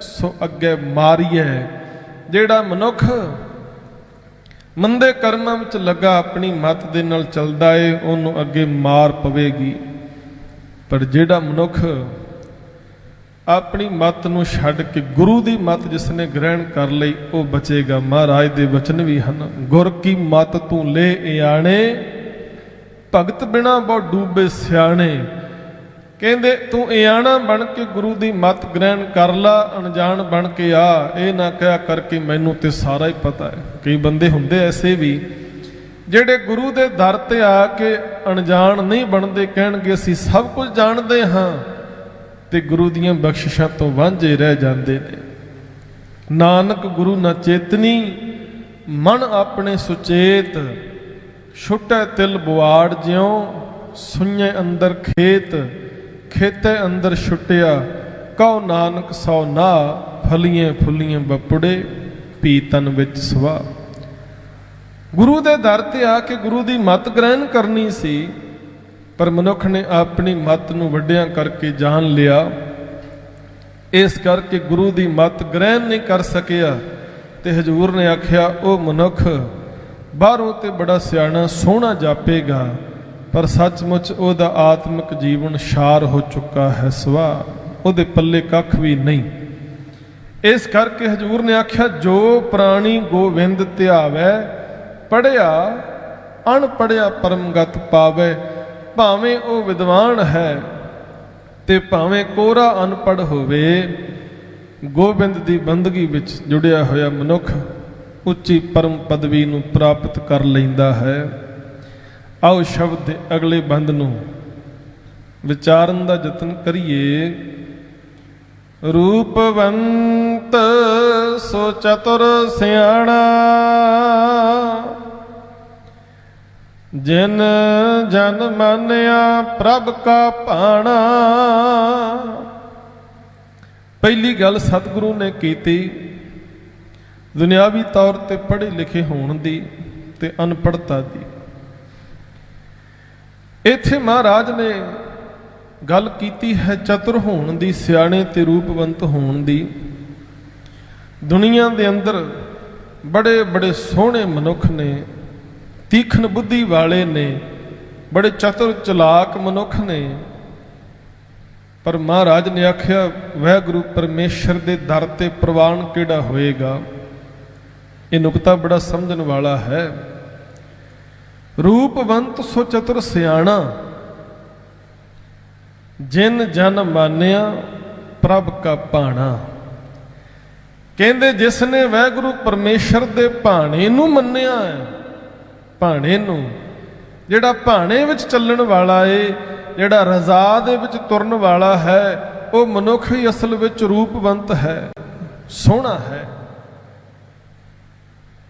ਸੋ ਅੱਗੇ ਮਾਰੀਏ। ਜਿਹੜਾ ਮਨੁੱਖ ਮੰਦੇ ਕਰਮਾਂ ਵਿੱਚ ਲੱਗਾ, ਆਪਣੀ ਮੱਤ ਦੇ ਨਾਲ ਚੱਲਦਾ ਏ, ਉਹਨੂੰ ਅੱਗੇ ਮਾਰ ਪਵੇਗੀ। ਪਰ ਜਿਹੜਾ ਮਨੁੱਖ ਆਪਣੀ ਮੱਤ ਨੂੰ ਛੱਡ ਕੇ ਗੁਰੂ ਦੀ ਮੱਤ ਜਿਸ ਨੇ ਗ੍ਰਹਿਣ ਕਰ ਲਈ, ਉਹ ਬਚੇਗਾ। ਮਹਾਰਾਜ ਦੇ ਵਚਨ ਵੀ ਹਨ, ਗੁਰ ਕੀ ਮੱਤ ਤੂੰ ਲੈ ਇਆਣੇ, ਭਗਤ ਬਿਨਾ ਬਹੁ ਡੂਬੇ ਸਿਆਣੇ। ਕਹਿੰਦੇ ਤੂੰ ਇਆਣਾ ਬਣ ਕੇ ਗੁਰੂ ਦੀ ਮੱਤ ਗ੍ਰਹਿਣ ਕਰ ਲਾ, ਅਣਜਾਣ ਬਣ ਕੇ ਆ। ਇਹ ਨਾ ਕਹਿਆ ਕਰਕੇ ਮੈਨੂੰ ਤੇ ਸਾਰਾ ਹੀ ਪਤਾ ਹੈ। ਕਈ ਬੰਦੇ ਹੁੰਦੇ ਐਸੇ ਵੀ ਜਿਹੜੇ ਗੁਰੂ ਦੇ ਦਰ ਤੇ ਆ ਕੇ ਅਣਜਾਣ ਨਹੀਂ ਬਣਦੇ, ਕਹਿਣਗੇ ਅਸੀਂ ਸਭ ਕੁਝ ਜਾਣਦੇ ਹਾਂ, ਤੇ ਗੁਰੂ ਦੀਆਂ ਬਖਸ਼ਿਸ਼ਾਂ ਤੋਂ ਵਾਂਝੇ ਰਹਿ ਜਾਂਦੇ ਨੇ। ਨਾਨਕ ਗੁਰੂ ਨਾ ਚੇਤਨੀ, ਮਨ ਆਪਣੇ ਸੁਚੇਤ। ਛੁੱਟੈ ਤਿਲ ਬੁਆੜ ਜਿਉ, ਸੁਈਏ ਅੰਦਰ ਖੇਤ। ਖੇਤੇ ਅੰਦਰ ਛੁੱਟਿਆ, ਕਉ ਨਾਨਕ ਸੌ ਨਾ। ਫਲੀਆਂ ਫੁੱਲੀਆਂ ਬਪੁੜੇ, ਪੀ ਤਨ ਵਿੱਚ ਸਵਾ। ਗੁਰੂ ਦੇ ਦਰ ਤੇ ਆ ਕੇ ਗੁਰੂ ਦੀ ਮੱਤ ਗ੍ਰਹਿਣ ਕਰਨੀ ਸੀ, ਪਰ ਮਨੁੱਖ ਨੇ ਆਪਣੀ ਮੱਤ ਨੂੰ ਵੱਡਿਆਂ ਕਰਕੇ ਜਾਣ ਲਿਆ। ਇਸ ਕਰਕੇ ਗੁਰੂ ਦੀ ਮੱਤ ਗ੍ਰਹਿਣ ਨਹੀਂ ਕਰ ਸਕਿਆ। ਤੇ ਹਜ਼ੂਰ ਨੇ ਆਖਿਆ ਉਹ ਮਨੁੱਖ ਬਾਹਰੋਂ ਤੇ ਬੜਾ ਸਿਆਣਾ ਸੋਹਣਾ ਜਾਪੇਗਾ, ਪਰ ਸੱਚਮੁੱਚ ਉਹਦਾ ਆਤਮਿਕ ਜੀਵਨ ਛਾਰ ਹੋ ਚੁੱਕਾ ਹੈ, ਸਵਾ। ਉਹਦੇ ਪੱਲੇ ਕੱਖ ਵੀ ਨਹੀਂ। ਇਸ ਕਰਕੇ ਹਜ਼ੂਰ ਨੇ ਆਖਿਆ ਜੋ ਪ੍ਰਾਣੀ ਗੋਬਿੰਦ ਧਿਆਵੈ, ਪੜ੍ਹਿਆ ਅਣਪੜ੍ਹਿਆ ਪਰਮਗਤ ਪਾਵੇ। ਭਾਵੇਂ ਉਹ ਵਿਦਵਾਨ ਹੈ ਤੇ ਭਾਵੇਂ ਕੋਰਾ ਅਨਪੜ੍ਹ ਹੋਵੇ, ਗੋਬਿੰਦ ਦੀ ਬੰਦਗੀ ਵਿੱਚ ਜੁੜਿਆ ਹੋਇਆ ਮਨੁੱਖ ਉੱਚੀ ਪਰਮ ਪਦਵੀ ਨੂੰ ਪ੍ਰਾਪਤ ਕਰ ਲੈਂਦਾ ਹੈ। ਆਓ ਸ਼ਬਦ ਦੇ ਅਗਲੇ ਬੰਦ ਨੂੰ ਵਿਚਾਰਨ ਦਾ ਯਤਨ ਕਰੀਏ। ਰੂਪਵੰਤ ਸੋ ਚਤੁਰ ਸਿਆਣਾ, ਜਿਨ ਜਨ ਮਾਨਿਆ ਪ੍ਰਭ ਕਾ ਭਾਣਾ। ਪਹਿਲੀ ਗੱਲ ਸਤਿਗੁਰੂ ਨੇ ਕੀਤੀ ਦੁਨਿਆਵੀ ਤੌਰ ਤੇ ਪੜ੍ਹੇ ਲਿਖੇ ਹੋਣ ਦੀ ਤੇ ਅਨਪੜ੍ਹਤਾ ਦੀ। ਇੱਥੇ ਮਹਾਰਾਜ ਨੇ ਗੱਲ ਕੀਤੀ ਹੈ ਚਤੁਰ ਹੋਣ ਦੀ, ਸਿਆਣੇ ਤੇ ਰੂਪਵੰਤ ਹੋਣ ਦੀ। ਦੁਨੀਆ ਦੇ ਅੰਦਰ ਬੜੇ ਬੜੇ ਸੋਹਣੇ ਮਨੁੱਖ ਨੇ, ਤੀਖਣ ਬੁੱਧੀ ਵਾਲੇ ਨੇ, ਬੜੇ ਚਤੁਰ ਚਲਾਕ ਮਨੁੱਖ ਨੇ, ਪਰ ਮਹਾਰਾਜ ਨੇ ਆਖਿਆ ਵਾਹਿਗੁਰੂ ਪਰਮੇਸ਼ਰ ਦੇ ਦਰ ਤੇ ਪ੍ਰਵਾਨ ਕਿਹੜਾ ਹੋਏਗਾ। ਇਹ ਨੁਕਤਾ ਬੜਾ ਸਮਝਣ ਵਾਲਾ ਹੈ। ਰੂਪਵੰਤ ਸੋ ਚਤੁਰ ਸਿਆਣਾ, ਜਿਨ ਜਨ ਮਾਨਿਆ ਪ੍ਰਭ ਕਾ ਭਾਣਾ। ਕਹਿੰਦੇ ਜਿਸ ਨੇ ਵਾਹਿਗੁਰੂ ਪਰਮੇਸ਼ਰ ਦੇ ਭਾਣੇ ਨੂੰ ਮੰਨਿਆ ਹੈ, ਭਾਣੇ ਨੂੰ, ਜਿਹੜਾ ਭਾਣੇ ਵਿੱਚ ਚੱਲਣ ਵਾਲਾ ਏ, ਜਿਹੜਾ ਰਜ਼ਾ ਦੇ ਵਿੱਚ ਤੁਰਨ ਵਾਲਾ ਹੈ, ਉਹ ਮਨੁੱਖ ਹੀ ਅਸਲ ਵਿੱਚ ਰੂਪਵੰਤ ਹੈ, ਸੋਹਣਾ ਹੈ।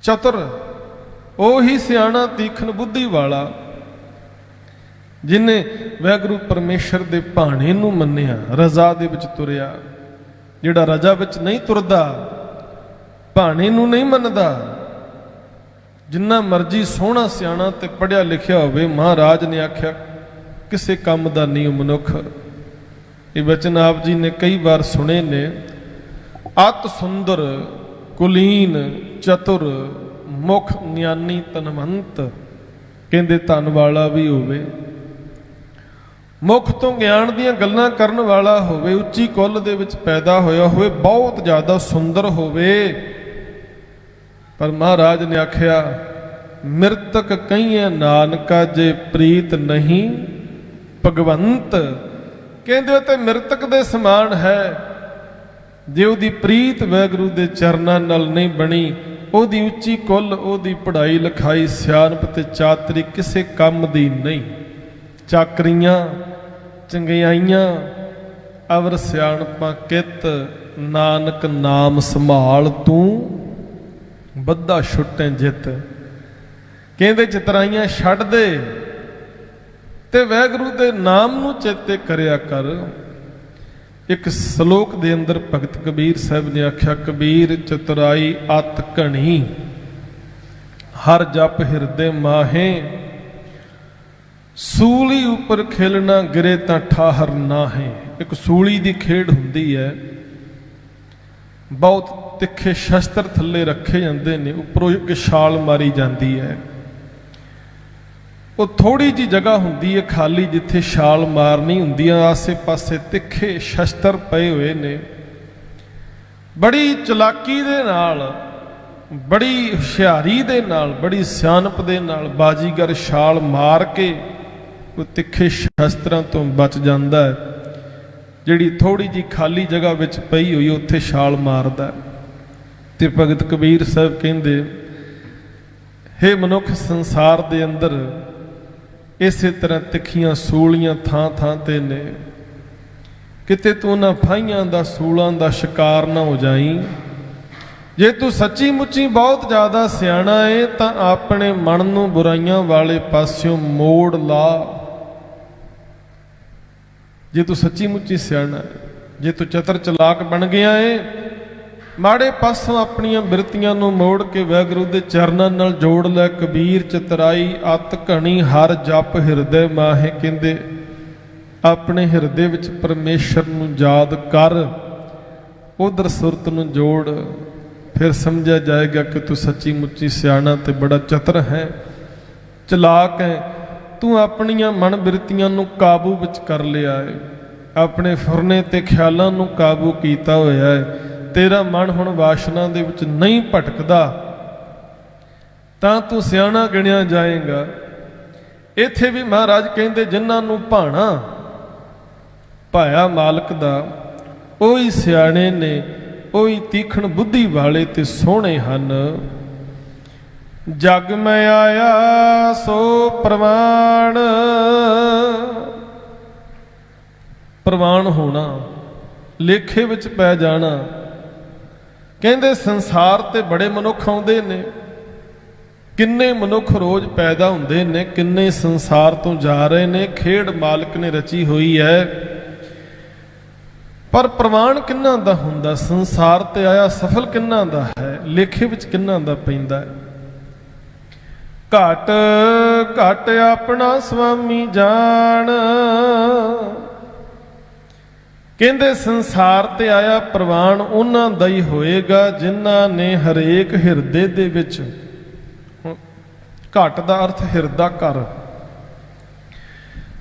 ਚਤੁਰ ਉਹੀ ਸਿਆਣਾ ਤੀਖਣ ਬੁੱਧੀ ਵਾਲਾ, ਜਿਹਨੇ ਵਾਹਿਗੁਰੂ ਪਰਮੇਸ਼ਰ ਦੇ ਭਾਣੇ ਨੂੰ ਮੰਨਿਆ, ਰਜ਼ਾ ਦੇ ਵਿੱਚ ਤੁਰਿਆ। ਜਿਹੜਾ ਰਜ਼ਾ ਵਿੱਚ ਨਹੀਂ ਤੁਰਦਾ, ਭਾਣੇ ਨੂੰ ਨਹੀਂ ਮੰਨਦਾ, ਜਿੰਨਾ ਮਰਜੀ ਸੋਹਣਾ ਸਿਆਣਾ ਤੇ ਪੜ੍ਹਿਆ ਲਿਖਿਆ ਹੋਵੇ, ਮਹਾਰਾਜ ਨੇ ਆਖਿਆ ਕਿਸੇ ਕੰਮ ਦਾ ਨਹੀਂ ਉਹ ਮਨੁੱਖ। ਇਹ ਵਚਨ ਆਪ ਜੀ ਨੇ ਕਈ ਵਾਰ ਸੁਣੇ ਨੇ। ਅਤ ਸੁੰਦਰ ਕੁਲੀਨ ਚਤੁਰ ਮੁਖ ਗਿਆਨੀ ਧਨਵੰਤ। ਕਹਿੰਦੇ ਧਨ ਵਾਲਾ ਵੀ ਹੋਵੇ, ਮੁਖ ਤੋਂ ਗਿਆਨ ਦੀਆਂ ਗੱਲਾਂ ਕਰਨ ਵਾਲਾ ਹੋਵੇ, ਉੱਚੀ ਕੁੱਲ ਦੇ ਵਿੱਚ ਪੈਦਾ ਹੋਇਆ ਹੋਵੇ, ਬਹੁਤ ਜ਼ਿਆਦਾ ਸੁੰਦਰ ਹੋਵੇ, ਪਰ ਮਹਾਰਾਜ ਨੇ ਆਖਿਆ ਮਿਰਤਕ ਕਹੀਏ ਨਾਨਕਾ ਜੇ ਪ੍ਰੀਤ ਨਹੀਂ ਭਗਵੰਤ। ਕਹਿੰਦੇ ਉਹ ਤੇ ਮਿਰਤਕ ਦੇ ਸਮਾਨ ਹੈ, ਜੇ ਉਹਦੀ ਪ੍ਰੀਤ ਵਾਹਿਗੁਰੂ ਦੇ ਚਰਨਾਂ ਨਾਲ ਨਹੀਂ ਬਣੀ, ਉਹਦੀ ਉੱਚੀ ਕੁੱਲ, ਉਹਦੀ ਪੜ੍ਹਾਈ ਲਿਖਾਈ, ਸਿਆਣਪ ਤੇ ਚਾਤਰੀ ਕਿਸੇ ਕੰਮ ਦੀ ਨਹੀਂ। ਚਾਕਰੀਆਂ ਚੰਗਿਆਈਆਂ ਅਵਰ ਸਿਆਣਪਾਂ ਕਿਤ, ਨਾਨਕ ਨਾਮ ਸੰਭਾਲ ਤੂੰ ਬੱਧਾ ਛੁੱਟੇ ਜਿੱਤ। ਕਹਿੰਦੇ ਚਤਰਾਈਆਂ ਛੱਡ ਦੇ ਤੇ ਵਾਹਿਗੁਰੂ ਦੇ ਨਾਮ ਨੂੰ ਚੇਤੇ ਕਰਿਆ ਕਰ। ਇੱਕ ਸ਼ਲੋਕ ਦੇ ਅੰਦਰ ਭਗਤ ਕਬੀਰ ਸਾਹਿਬ ਨੇ ਆਖਿਆ, ਕਬੀਰ ਚਤੁਰਾਈ ਅਤ ਘਣੀ, ਹਰ ਜਪ ਹਿਰਦੇ ਮਾਹੇ, ਸੂਲੀ ਉੱਪਰ ਖੇਲਣਾ ਗਿਰੇ ਤਾਂ ਠਾਹਰ ਨਾ ਹੈ। ਇੱਕ ਸੂਲੀ ਦੀ ਖੇਡ ਹੁੰਦੀ ਹੈ, ਬਹੁਤ ਤਿੱਖੇ ਸ਼ਸਤਰ ਥੱਲੇ ਰੱਖੇ ਜਾਂਦੇ ਨੇ, ਉੱਪਰੋਂ ਇੱਕ ਛਾਲ ਮਾਰੀ ਜਾਂਦੀ ਹੈ। ਉਹ ਥੋੜੀ ਜਿਹੀ ਜਗ੍ਹਾ ਹੁੰਦੀ ਹੈ ਖਾਲੀ, ਜਿੱਥੇ ਛਾਲ ਮਾਰਨੀ ਹੁੰਦੀ ਆ, ਆਸੇ ਪਾਸੇ ਤਿੱਖੇ ਸ਼ਸਤਰ ਪਏ ਹੋਏ ਨੇ। ਬੜੀ ਚਲਾਕੀ ਦੇ ਨਾਲ, ਬੜੀ ਹੁਸ਼ਿਆਰੀ ਦੇ ਨਾਲ, ਬੜੀ ਸਿਆਣਪ ਦੇ ਨਾਲ ਬਾਜੀਗਰ ਛਾਲ ਮਾਰ ਕੇ ਉਹ ਤਿੱਖੇ ਸ਼ਸਤਰਾਂ ਤੋਂ ਬਚ ਜਾਂਦਾ ਹੈ। ਜਿਹੜੀ ਥੋੜੀ ਜਿਹੀ ਖਾਲੀ ਜਗ੍ਹਾ ਵਿੱਚ ਪਈ ਹੋਈ ਉੱਥੇ ਛਾਲ ਮਾਰਦਾ। ਤੇ ਭਗਤ ਕਬੀਰ ਸਾਹਿਬ ਕਹਿੰਦੇ, ਹੇ ਮਨੁੱਖ, ਸੰਸਾਰ ਦੇ ਅੰਦਰ ਇਸੇ ਤਰ੍ਹਾਂ ਤਿੱਖੀਆਂ ਸੂਲੀਆਂ ਥਾਂ ਥਾਂ ਤੇ ਨੇ, ਕਿਤੇ ਤੂੰ ਨਾ ਫਾਹੀਆਂ ਦਾ ਸੂਲਾਂ ਦਾ ਸ਼ਿਕਾਰ ਨਾ ਹੋ ਜਾਈਂ। ਜੇ ਤੂੰ ਸੱਚੀ ਮੁੱਚੀ ਬਹੁਤ ਜ਼ਿਆਦਾ ਸਿਆਣਾ ਏ ਤਾਂ ਆਪਣੇ ਮਨ ਨੂੰ ਬੁਰਾਈਆਂ ਵਾਲੇ ਪਾਸਿਓਂ ਮੋੜ ਲਾ। ਜੇ ਤੂੰ ਸੱਚੀ ਮੁੱਚੀ ਸਿਆਣਾ ਹੈ, ਜੇ ਤੂੰ ਚਤਰ ਚਲਾਕ ਬਣ ਗਿਆ ਏ, ਮਾੜੇ ਪਾਸੋਂ ਆਪਣੀਆਂ ਬਿਰਤੀਆਂ ਨੂੰ ਮੋੜ ਕੇ ਵਾਹਿਗੁਰੂ ਦੇ ਚਰਨਾਂ ਨਾਲ ਜੋੜ ਲੈ। ਕਬੀਰ ਚਤਰਾਈ ਅਤ ਘਣੀ, ਹਰ ਜਪ ਹਿਰਦੇ ਮਾਹੇ। ਕਹਿੰਦੇ ਆਪਣੇ ਹਿਰਦੇ ਵਿੱਚ ਪਰਮੇਸ਼ਰ ਨੂੰ ਯਾਦ ਕਰ, ਉਧਰ ਸੁਰਤ ਨੂੰ ਜੋੜ, ਫਿਰ ਸਮਝਿਆ ਜਾਏਗਾ ਕਿ ਤੂੰ ਸੱਚੀ ਮੁੱਚੀ ਸਿਆਣਾ ਤੇ ਬੜਾ ਚਤਰ ਹੈ, ਚਲਾਕ ਹੈ। ਤੂੰ ਆਪਣੀਆਂ ਮਨ ਬਿਰਤੀਆਂ ਨੂੰ ਕਾਬੂ ਵਿੱਚ ਕਰ ਲਿਆ ਹੈ, ਆਪਣੇ ਫੁਰਨੇ ਤੇ ਖਿਆਲਾਂ ਨੂੰ ਕਾਬੂ ਕੀਤਾ ਹੋਇਆ ਹੈ। ਤੇਰਾ ਮਨ ਹੁਣ ਵਾਸ਼ਨਾ ਦੇ ਵਿੱਚ ਨਹੀਂ ਭਟਕਦਾ, ਤਾਂ ਤੂੰ ਸਿਆਣਾ ਗਿਣਿਆ ਜਾਏਗਾ। ਇੱਥੇ ਵੀ ਮਹਾਰਾਜ ਕਹਿੰਦੇ ਜਿਨ੍ਹਾਂ ਨੂੰ ਭਾਣਾ ਭਾਇਆ ਮਾਲਕ ਦਾ, ਉਹੀ ਸਿਆਣੇ ਨੇ, ਉਹੀ ਤੀਖਣ ਬੁੱਧੀ ਵਾਲੇ ਤੇ ਸੋਹਣੇ ਹਨ। ਜਗ ਮੈਂ ਆਇਆ ਸੋ ਪ੍ਰਵਾਨ, ਪ੍ਰਵਾਨ ਹੋਣਾ, ਲੇਖੇ ਵਿੱਚ ਪੈ ਜਾਣਾ। ਕਹਿੰਦੇ ਸੰਸਾਰ ਤੇ ਬੜੇ ਮਨੁੱਖ ਆਉਂਦੇ ਨੇ, ਕਿੰਨੇ ਮਨੁੱਖ ਰੋਜ਼ ਪੈਦਾ ਹੁੰਦੇ ਨੇ, ਕਿੰਨੇ ਸੰਸਾਰ ਤੋਂ ਜਾ ਰਹੇ ਨੇ। ਖੇਡ ਮਾਲਕ ਨੇ ਰਚੀ ਹੋਈ ਹੈ, ਪਰ ਪ੍ਰਵਾਨ ਕਿੰਨਾ ਦਾ ਹੁੰਦਾ? ਸੰਸਾਰ ਤੇ ਆਇਆ ਸਫਲ ਕਿੰਨਾ ਦਾ ਹੈ? ਲੇਖੇ ਵਿੱਚ ਕਿੰਨਾ ਦਾ ਪੈਂਦਾ ਹੈ? ਘਟ ਘਟ ਆਪਣਾ ਸੁਆਮੀ ਜਾਣ। ਕਹਿੰਦੇ ਸੰਸਾਰ ਤੇ ਆਇਆ ਪ੍ਰਵਾਨ ਉਹਨਾਂ ਦਾ ਹੀ ਹੋਏਗਾ ਜਿਨ੍ਹਾਂ ਨੇ ਹਰੇਕ ਹਿਰਦੇ ਦੇ ਵਿੱਚ, ਘਟ ਦਾ ਅਰਥ ਹਿਰਦਾ ਘਰ,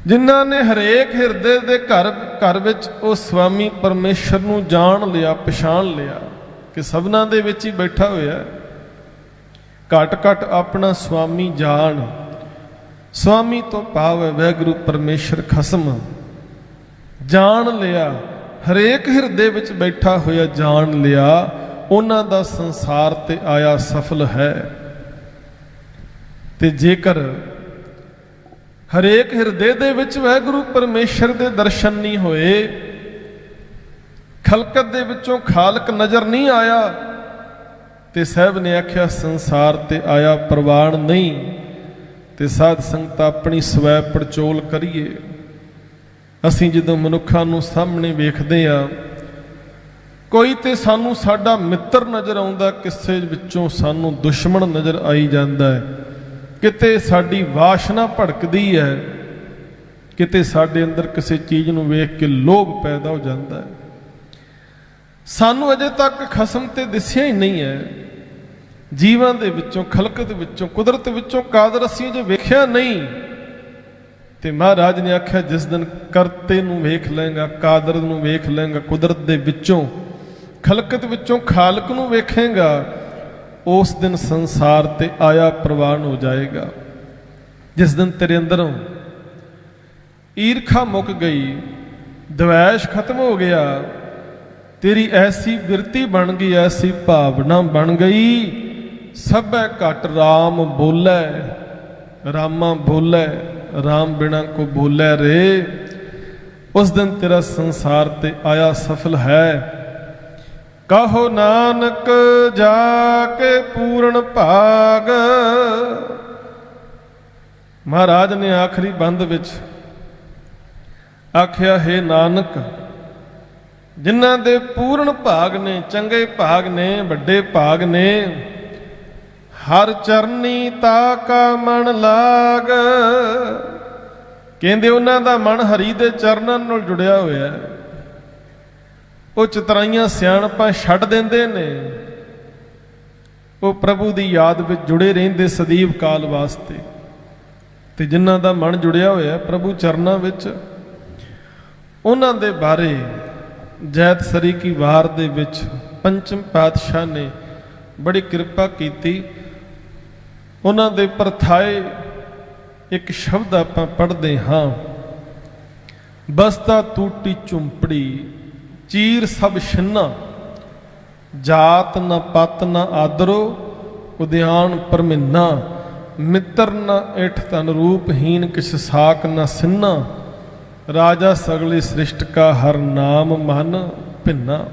ਜਿਨ੍ਹਾਂ ਨੇ ਹਰੇਕ ਹਿਰਦੇ ਦੇ ਘਰ ਵਿੱਚ ਉਹ ਸੁਆਮੀ ਪਰਮੇਸ਼ਰ ਨੂੰ ਜਾਣ ਲਿਆ, ਪਛਾਣ ਲਿਆ ਕਿ ਸਭਨਾਂ ਦੇ ਵਿੱਚ ਹੀ ਬੈਠਾ ਹੋਇਆ। ਘਟ ਘਟ ਆਪਣਾ ਸੁਆਮੀ ਜਾਣ। ਸੁਆਮੀ ਤੋਂ ਭਾਵ ਹੈ ਵਾਹਿਗੁਰੂ ਪਰਮੇਸ਼ਰ ਖਸਮ। ਜਾਣ ਲਿਆ, ਹਰੇਕ ਹਿਰਦੇ ਵਿੱਚ ਬੈਠਾ ਹੋਇਆ ਜਾਣ ਲਿਆ, ਉਹਨਾਂ ਦਾ ਸੰਸਾਰ ਤੇ ਆਇਆ ਸਫਲ ਹੈ। ਤੇ ਜੇਕਰ ਹਰੇਕ ਹਿਰਦੇ ਦੇ ਵਿੱਚ ਵਾਹਿਗੁਰੂ ਪਰਮੇਸ਼ਰ ਦੇ ਦਰਸ਼ਨ ਨਹੀਂ ਹੋਏ, ਖਲਕਤ ਦੇ ਵਿੱਚੋਂ ਖਾਲਕ ਨਜ਼ਰ ਨਹੀਂ ਆਇਆ, ਤੇ ਸਾਹਿਬ ਨੇ ਆਖਿਆ ਸੰਸਾਰ ਤੇ ਆਇਆ ਪ੍ਰਵਾਨ ਨਹੀਂ। ਤੇ ਸਾਧ ਸੰਗਤ ਆਪਣੀ ਸਵੈ ਪੜਚੋਲ ਕਰੀਏ। ਅਸੀਂ ਜਦੋਂ ਮਨੁੱਖਾਂ ਨੂੰ ਸਾਹਮਣੇ ਵੇਖਦੇ ਆ, ਕੋਈ ਤੇ ਸਾਨੂੰ ਸਾਡਾ ਮਿੱਤਰ ਨਜ਼ਰ ਆਉਂਦਾ, ਕਿਸੇ ਵਿੱਚੋਂ ਸਾਨੂੰ ਦੁਸ਼ਮਣ ਨਜ਼ਰ ਆਈ ਜਾਂਦਾ ਹੈ। ਕਿਤੇ ਸਾਡੀ ਵਾਸ਼ਨਾ ਭੜਕਦੀ ਹੈ, ਕਿਤੇ ਸਾਡੇ ਅੰਦਰ ਕਿਸੇ ਚੀਜ਼ ਨੂੰ ਵੇਖ ਕੇ ਲੋਭ ਪੈਦਾ ਹੋ ਜਾਂਦਾ ਹੈ। ਸਾਨੂੰ ਅਜੇ ਤੱਕ ਖਸਮ ਤੇ ਦਿਸਿਆ ਹੀ ਨਹੀਂ ਹੈ। ਜੀਵਾਂ ਦੇ ਵਿੱਚੋਂ, ਖਲਕਤ ਵਿੱਚੋਂ, ਕੁਦਰਤ ਵਿੱਚੋਂ ਕਾਦਰ ਅਸੀਂ ਜੇ ਵੇਖਿਆ ਨਹੀਂ। ਤੇ ਮਹਾਰਾਜ ਨੇ ਆਖਿਆ ਜਿਸ ਦਿਨ ਕਰਤੇ ਨੂੰ ਵੇਖ ਲਏਗਾ, ਕਾਦਰ ਨੂੰ ਵੇਖ ਲਏਗਾ, ਕੁਦਰਤ ਦੇ ਵਿੱਚੋਂ, ਖਲਕਤ ਵਿੱਚੋਂ ਖਾਲਕ ਨੂੰ ਵੇਖੇਗਾ, ਉਸ ਦਿਨ ਸੰਸਾਰ ਤੇ ਆਇਆ ਪ੍ਰਵਾਨ ਹੋ ਜਾਏਗਾ। ਜਿਸ ਦਿਨ ਤੇਰੇ ਅੰਦਰੋਂ ਈਰਖਾ ਮੁੱਕ ਗਈ, ਦਵੈਸ਼ ਖਤਮ ਹੋ ਗਿਆ, ਤੇਰੀ ਐਸੀ ਬਿਰਤੀ ਬਣ ਗਈ, ਐਸੀ ਭਾਵਨਾ ਬਣ ਗਈ, ਸਭੈ ਘਟ ਰਾਮ ਬੋਲੇ, ਰਾਮਾ ਬੋਲੇ, ਰਾਮ ਬਿਨਾ ਕੋ ਬੋਲੇ ਰੇ। ਉਸ ਦਿਨ ਤੇਰਾ ਸੰਸਾਰ ਤੇ ਆਇਆ ਸਫਲ ਹੈ। ਕਹੋ ਨਾਨਕ ਜਾ ਕੇ ਪੂਰਨ ਭਾਗ। ਮਹਾਰਾਜ ਨੇ ਆਖਰੀ ਬੰਦ ਵਿੱਚ ਆਖਿਆ, ਹੈ ਨਾਨਕ, ਜਿਨ੍ਹਾਂ ਦੇ ਪੂਰਨ ਭਾਗ ਨੇ, ਚੰਗੇ ਭਾਗ ਨੇ, ਵੱਡੇ ਭਾਗ ਨੇ, ਹਰ ਚਰਨੀ ਤਾ ਕਾ ਮਨ ਲਾਗ। ਕਹਿੰਦੇ ਉਹਨਾਂ ਦਾ ਮਨ ਹਰੀ ਦੇ ਚਰਨਾਂ ਨਾਲ ਜੁੜਿਆ ਹੋਇਆ। ਉਹ ਚਤਰਾਈਆਂ ਸਿਆਣਪਾਂ ਛੱਡ ਦਿੰਦੇ ਨੇ, ਉਹ ਪ੍ਰਭੂ ਦੀ ਯਾਦ ਵਿੱਚ ਜੁੜੇ ਰਹਿੰਦੇ ਸਦੀਵ ਕਾਲ ਵਾਸਤੇ। ਤੇ ਜਿਨ੍ਹਾਂ ਦਾ ਮਨ ਜੁੜਿਆ ਹੋਇਆ ਪ੍ਰਭੂ ਚਰਨਾਂ ਵਿੱਚ, ਉਹਨਾਂ ਦੇ ਬਾਰੇ ਜੈਤ ਸਰੀ ਕੀ ਵਾਰ ਦੇ ਵਿੱਚ ਪੰਚਮ ਪਾਤਸ਼ਾਹ ਨੇ ਬੜੀ ਕਿਰਪਾ ਕੀਤੀ। ਉਹਨਾਂ ਦੇ ਪਰਥਾਏ ਇੱਕ ਸ਼ਬਦ ਆਪਾਂ ਪੜ੍ਹਦੇ ਹਾਂ, ਬਸਤਾ ਟੂਟੀ ਝੁੰਪੜੀ ਚੀਰ ਸਭ ਛਿੰਨਾ, ਜਾਤ ਨਾ ਪਤ ਨਾ ਆਦਰੋ ਉਦਿਆਨ ਪਰਮਿੰਨਾ, ਮਿੱਤਰ ਨਾ ਇਠ ਤਨ ਰੂਪਹੀਨ ਕਿਛ ਸਾਕ ਨਾ ਸਿੰਨਾ, ਰਾਜਾ ਸਗਲੀ ਸ੍ਰਿਸ਼ਟ ਕਾ ਹਰ ਨਾਮ ਮਨ ਭਿੰਨਾ,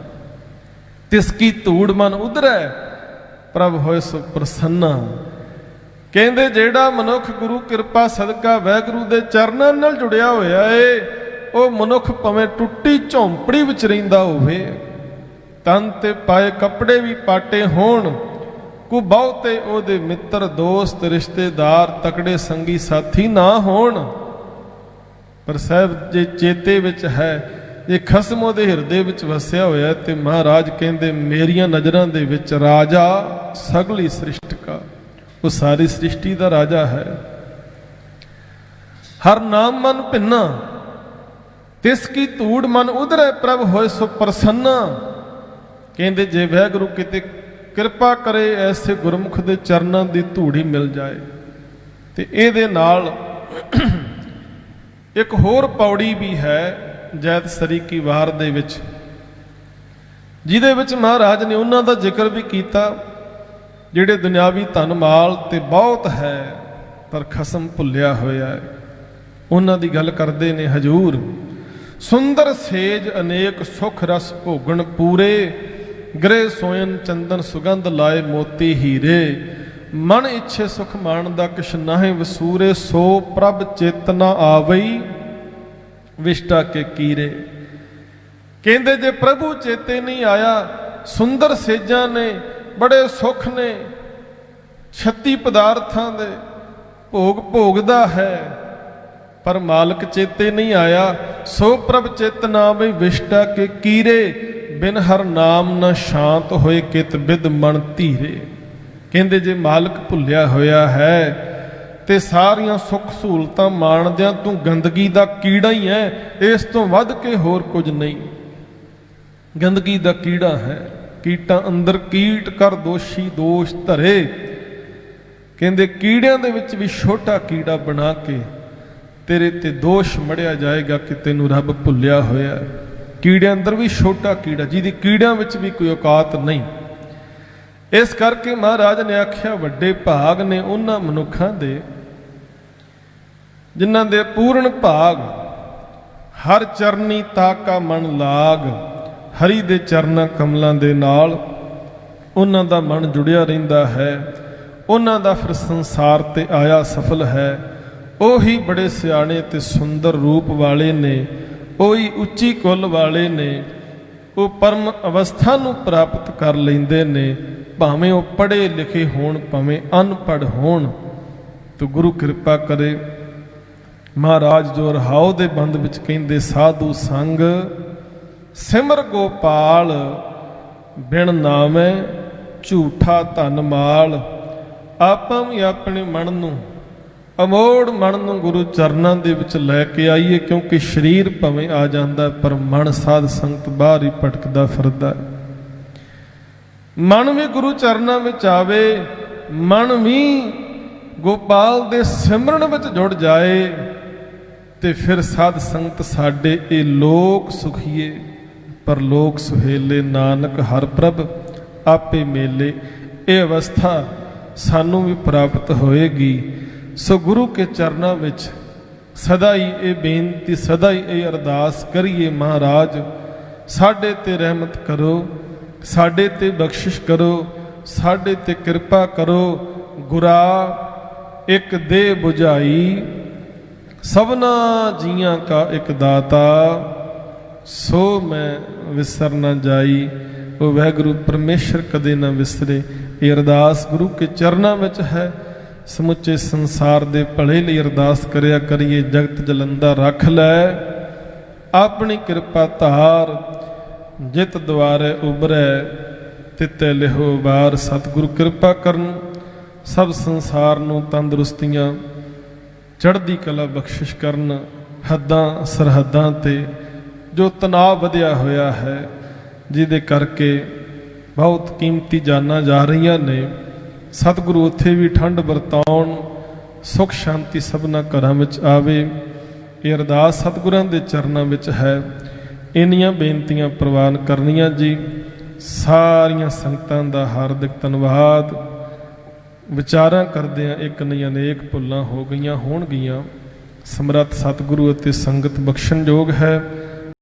ਤਿਸ ਕੀ ਧੂੜ ਮਨ ਉਧਰੈ ਪ੍ਰਭ ਹੋਏ ਸੋ ਪ੍ਰਸੰਨਾ। ਕਹਿੰਦੇ ਜਿਹੜਾ ਮਨੁੱਖ ਗੁਰੂ ਕਿਰਪਾ ਸਦਕਾ ਵਾਹਿਗੁਰੂ ਦੇ ਚਰਨਾਂ ਨਾਲ ਜੁੜਿਆ ਹੋਇਆ ਏ, ਉਹ ਮਨੁੱਖ ਭਾਵੇਂ ਟੁੱਟੀ ਝੌਂਪੜੀ ਵਿੱਚ ਰਹਿੰਦਾ ਹੋਵੇ, ਤਨ ਤੇ ਪਾਏ ਕੱਪੜੇ ਵੀ ਪਾਟੇ ਹੋਣ, ਕੋ ਬਹੁਤੇ ਉਹਦੇ ਮਿੱਤਰ ਦੋਸਤ ਰਿਸ਼ਤੇਦਾਰ ਤਕੜੇ ਸੰਗੀ ਸਾਥੀ ਨਾ ਹੋਣ, ਪਰ ਸਾਹਿਬ ਜੇ ਚੇਤੇ ਵਿੱਚ ਹੈ, ਜੇ ਖਸਮ ਉਹਦੇ ਹਿਰਦੇ ਵਿੱਚ ਵਸਿਆ ਹੋਇਆ, ਤੇ ਮਹਾਰਾਜ ਕਹਿੰਦੇ ਮੇਰੀਆਂ ਨਜ਼ਰਾਂ ਦੇ ਵਿੱਚ ਰਾਜਾ ਸਗਲੀ ਸ੍ਰਿਸ਼ਟ ਕਾ, ਉਹ ਸਾਰੀ ਸ੍ਰਿਸ਼ਟੀ ਦਾ ਰਾਜਾ ਹੈ। ਹਰ ਨਾਮ ਮਨ ਭਿੰਨਾ, ਤਿਸ ਕੀ ਧੂੜ ਮਨ ਉਧਰੈ ਪ੍ਰਭ ਹੋਏ ਸੋ ਪ੍ਰਸੰਨਾ। ਕਹਿੰਦੇ ਜੇ ਵਾਹਿਗੁਰੂ ਕਿਤੇ ਕਿਰਪਾ ਕਰੇ ਐਸੇ ਗੁਰਮੁਖ ਦੇ ਚਰਨਾਂ ਦੀ ਧੂੜ ਹੀ ਮਿਲ ਜਾਏ। ਤੇ ਇਹਦੇ ਨਾਲ ਇੱਕ ਹੋਰ ਪੌੜੀ ਵੀ ਹੈ ਜੈਤ ਸਰੀ ਕੀ ਵਾਰ ਦੇ ਵਿੱਚ, ਜਿਹਦੇ ਵਿੱਚ ਮਹਾਰਾਜ ਨੇ ਉਹਨਾਂ ਦਾ ਜ਼ਿਕਰ ਵੀ ਕੀਤਾ ਜਿਹੜੇ ਦੁਨਿਆਵੀ ਧਨ ਮਾਲ ਤੇ ਬਹੁਤ ਹੈ ਪਰ ਖਸਮ ਭੁੱਲਿਆ ਹੋਇਆ ਹੈ। ਉਹਨਾਂ ਦੀ ਗੱਲ ਕਰਦੇ ਨੇ, ਹਜੂਰ ਸੁੰਦਰ ਸੇਜ ਅਨੇਕ ਸੁਖ ਰਸ ਭੋਗਣ ਪੂਰੇ, ਗ੍ਰਹਿ ਸੋਇਨ ਚੰਦਨ ਸੁਗੰਧ ਲਾਏ ਮੋਤੀ ਹੀਰੇ, ਮਨ ਇੱਛੇ ਸੁਖ ਮਾਣਦਾ ਕਿਛ ਨਾਹੀਂ ਵਸੂਰੇ, ਸੋ ਪ੍ਰਭ ਚੇਤਨਾ ਆਵਈ ਵਿਸ਼ਟਾ ਕੇ ਕੀਰੇ। ਕਹਿੰਦੇ ਜੇ ਪ੍ਰਭੂ ਚੇਤੇ ਨਹੀਂ ਆਇਆ, ਸੁੰਦਰ ਸੇਜਾਂ ਨੇ, ਬੜੇ ਸੁੱਖ ਨੇ, 36 ਪਦਾਰਥਾਂ ਦੇ, ਭੋਗ ਭੋਗਦਾ ਹੈ ਪਰ ਮਾਲਕ ਚੇਤੇ ਨਹੀਂ ਆਇਆ। ਸੋ ਪ੍ਰਭ ਚਿਤ ਨਾ ਬਈ ਵਿਸ਼ਟਾ ਕੇ ਕੀਰੇ, ਬਿਨ ਹਰ ਨਾਮ ਨਾ ਸ਼ਾਂਤ ਹੋਏ ਕਿਤ ਬਿਦ ਮਨ ਧੀਰੇ। ਕਹਿੰਦੇ ਜੇ ਮਾਲਕ ਭੁੱਲਿਆ ਹੋਇਆ ਹੈ ਤੇ ਸਾਰੀਆਂ ਸੁੱਖ ਸਹੂਲਤਾਂ ਮਾਣਦਿਆਂ ਤੂੰ ਗੰਦਗੀ ਦਾ ਕੀੜਾ ਹੀ ਹੈ, ਇਸ ਤੋਂ ਵੱਧ ਕੇ ਹੋਰ ਕੁਝ ਨਹੀਂ। ਗੰਦਗੀ ਦਾ ਕੀੜਾ ਹੈ, ਕੀਟਾਂ ਅੰਦਰ ਕੀਟ ਕਰ ਦੋਸ਼ੀ ਦੋਸ਼ ਧਰੇ। ਕਹਿੰਦੇ ਕੀੜਿਆਂ ਦੇ ਵਿੱਚ ਵੀ ਛੋਟਾ ਕੀੜਾ ਬਣਾ ਕੇ ਤੇਰੇ ਤੇ ਦੋਸ਼ ਮੜਿਆ ਜਾਏਗਾ ਕਿ ਤੈਨੂੰ ਰੱਬ ਭੁੱਲਿਆ ਹੋਇਆ। ਕੀੜਿਆਂ ਅੰਦਰ ਵੀ ਛੋਟਾ ਕੀੜਾ, ਜਿਹਦੀ ਕੀੜਿਆਂ ਵਿੱਚ ਵੀ ਕੋਈ ਔਕਾਤ ਨਹੀਂ। ਇਸ ਕਰਕੇ ਮਹਾਰਾਜ ਨੇ ਆਖਿਆ ਵੱਡੇ ਭਾਗ ਨੇ ਉਹਨਾਂ ਮਨੁੱਖਾਂ ਦੇ ਜਿਨ੍ਹਾਂ ਦੇ ਪੂਰਨ ਭਾਗ ਹਰ ਚਰਨੀ ਤਾਕਾ ਮਨ ਲਾਗ। ਹਰੀ ਦੇ ਚਰਨਾਂ ਕਮਲਾਂ ਦੇ ਨਾਲ ਉਹਨਾਂ ਦਾ ਮਨ ਜੁੜਿਆ ਰਹਿੰਦਾ ਹੈ, ਉਹਨਾਂ ਦਾ ਫਿਰ ਸੰਸਾਰ ਤੇ ਆਇਆ ਸਫਲ ਹੈ। ਉਹੀ ਬੜੇ ਸਿਆਣੇ ਤੇ ਸੁੰਦਰ ਰੂਪ ਵਾਲੇ ਨੇ, ਉਹੀ ਉੱਚੀ ਕੁੱਲ ਵਾਲੇ ਨੇ, ਉਹ ਪਰਮ ਅਵਸਥਾ ਨੂੰ ਪ੍ਰਾਪਤ ਕਰ ਲੈਂਦੇ ਨੇ, ਭਾਵੇਂ ਉਹ ਪੜ੍ਹੇ ਲਿਖੇ ਹੋਣ ਭਾਵੇਂ ਅਨਪੜ੍ਹ ਹੋਣ। ਤੋ ਗੁਰੂ ਕਿਰਪਾ ਕਰੇ। ਮਹਾਰਾਜ ਜੋ ਰਹਾਉ ਦੇ ਬੰਦ ਵਿੱਚ ਕਹਿੰਦੇ ਸਾਧੂ ਸੰਗ ਸਿਮਰ ਗੋਪਾਲ, ਬਿਨ ਨਾਮੈ ਝੂਠਾ ਧਨ ਮਾਲ। ਆਪਾਂ ਵੀ ਆਪਣੇ ਮਨ ਨੂੰ ਅਮੋੜ ਮਨ ਨੂੰ ਗੁਰੂ ਚਰਨਾਂ ਦੇ ਵਿੱਚ ਲੈ ਕੇ ਆਈਏ, ਕਿਉਂਕਿ ਸਰੀਰ ਭਾਵੇਂ ਆ ਜਾਂਦਾ ਪਰ ਮਨ ਸਾਧ ਸੰਗਤ ਬਾਹਰ ਹੀ ਭਟਕਦਾ ਫਿਰਦਾ। ਮਨ ਵੀ ਗੁਰੂ ਚਰਨਾਂ ਵਿੱਚ ਆਵੇ, ਮਨ ਵੀ ਗੋਪਾਲ ਦੇ ਸਿਮਰਨ ਵਿੱਚ ਜੁੜ ਜਾਏ ਤੇ ਫਿਰ ਸਾਧ ਸੰਗਤ ਸਾਡੇ ਇਹ ਲੋਕ ਸੁਖੀਏ ਪਰ ਲੋਕ ਸੁਹੇਲੇ, ਨਾਨਕ ਹਰ ਪ੍ਰਭ ਆਪੇ ਮੇਲੇ। ਇਹ ਅਵਸਥਾ ਸਾਨੂੰ ਵੀ ਪ੍ਰਾਪਤ ਹੋਏਗੀ। ਸੋ ਗੁਰੂ ਕੇ ਚਰਨਾਂ ਵਿੱਚ ਸਦਾ ਹੀ ਇਹ ਬੇਨਤੀ, ਸਦਾ ਹੀ ਇਹ ਅਰਦਾਸ ਕਰੀਏ, ਮਹਾਰਾਜ ਸਾਡੇ ਤੇ ਰਹਿਮਤ ਕਰੋ, ਸਾਡੇ ਤੇ ਬਖਸ਼ਿਸ਼ ਕਰੋ, ਸਾਡੇ ਤੇ ਕਿਰਪਾ ਕਰੋ। ਗੁਰਾ ਇੱਕ ਦੇ 부ਝਾਈ, ਸਭਨਾ ਜੀਆਂ ਕਾ ਇੱਕ ਦਾਤਾ, ਸੋ ਮੈਂ ਵਿਸਰ ਨਾ ਜਾਈ। ਉਹ ਵਾਹਿਗੁਰੂ ਪਰਮੇਸ਼ਰ ਕਦੇ ਨਾ ਵਿਸਰੇ। ਇਹ ਅਰਦਾਸ ਗੁਰੂ ਕੇ ਚਰਨਾਂ ਵਿੱਚ ਹੈ। ਸਮੁੱਚੇ ਸੰਸਾਰ ਦੇ ਭਲੇ ਲਈ ਅਰਦਾਸ ਕਰਿਆ ਕਰੀਏ। ਜਗਤ ਜਲੰਦਾ ਰੱਖ ਲੈ ਆਪਣੀ ਕਿਰਪਾ ਧਾਰ, ਜਿਤ ਦੁਆਰੇ ਉਬਰੈ ਤਿਤੈ ਲਿਹੋ ਬਾਰ। ਸਤਿਗੁਰੂ ਕਿਰਪਾ ਕਰਨ, ਸਭ ਸੰਸਾਰ ਨੂੰ ਤੰਦਰੁਸਤੀਆਂ ਚੜ੍ਹਦੀ ਕਲਾ ਬਖਸ਼ਿਸ਼ ਕਰਨ। ਹੱਦਾਂ ਸਰਹੱਦਾਂ ਤੇ ਜੋ ਤਣਾਅ ਵਧਿਆ ਹੋਇਆ ਹੈ, ਜਿਹਦੇ ਕਰਕੇ ਬਹੁਤ ਕੀਮਤੀ ਜਾਨਾਂ ਜਾ ਰਹੀਆਂ ਨੇ, ਸਤਿਗੁਰੂ ਉੱਥੇ ਵੀ ਠੰਡ ਵਰਤਾਉਣ, ਸੁਖ ਸ਼ਾਂਤੀ ਸਭਨਾ ਘਰਾਂ ਵਿੱਚ ਆਵੇ। ਇਹ ਅਰਦਾਸ ਸਤਿਗੁਰਾਂ ਦੇ ਚਰਨਾਂ ਵਿੱਚ ਹੈ। ਇੰਨੀਆਂ ਬੇਨਤੀਆਂ ਪ੍ਰਵਾਨ ਕਰਨੀਆਂ ਜੀ। ਸਾਰੀਆਂ ਸੰਗਤਾਂ ਦਾ ਹਾਰਦਿਕ ਧੰਨਵਾਦ। ਵਿਚਾਰਾਂ ਕਰਦਿਆਂ ਇੱਕ ਨਹੀਂ ਅਨੇਕ ਭੁੱਲਾਂ ਹੋ ਗਈਆਂ ਹੋਣਗੀਆਂ। ਸਮਰੱਥ ਸਤਿਗੁਰੂ ਅਤੇ ਸੰਗਤ ਬਖਸ਼ਣਯੋਗ ਹੈ।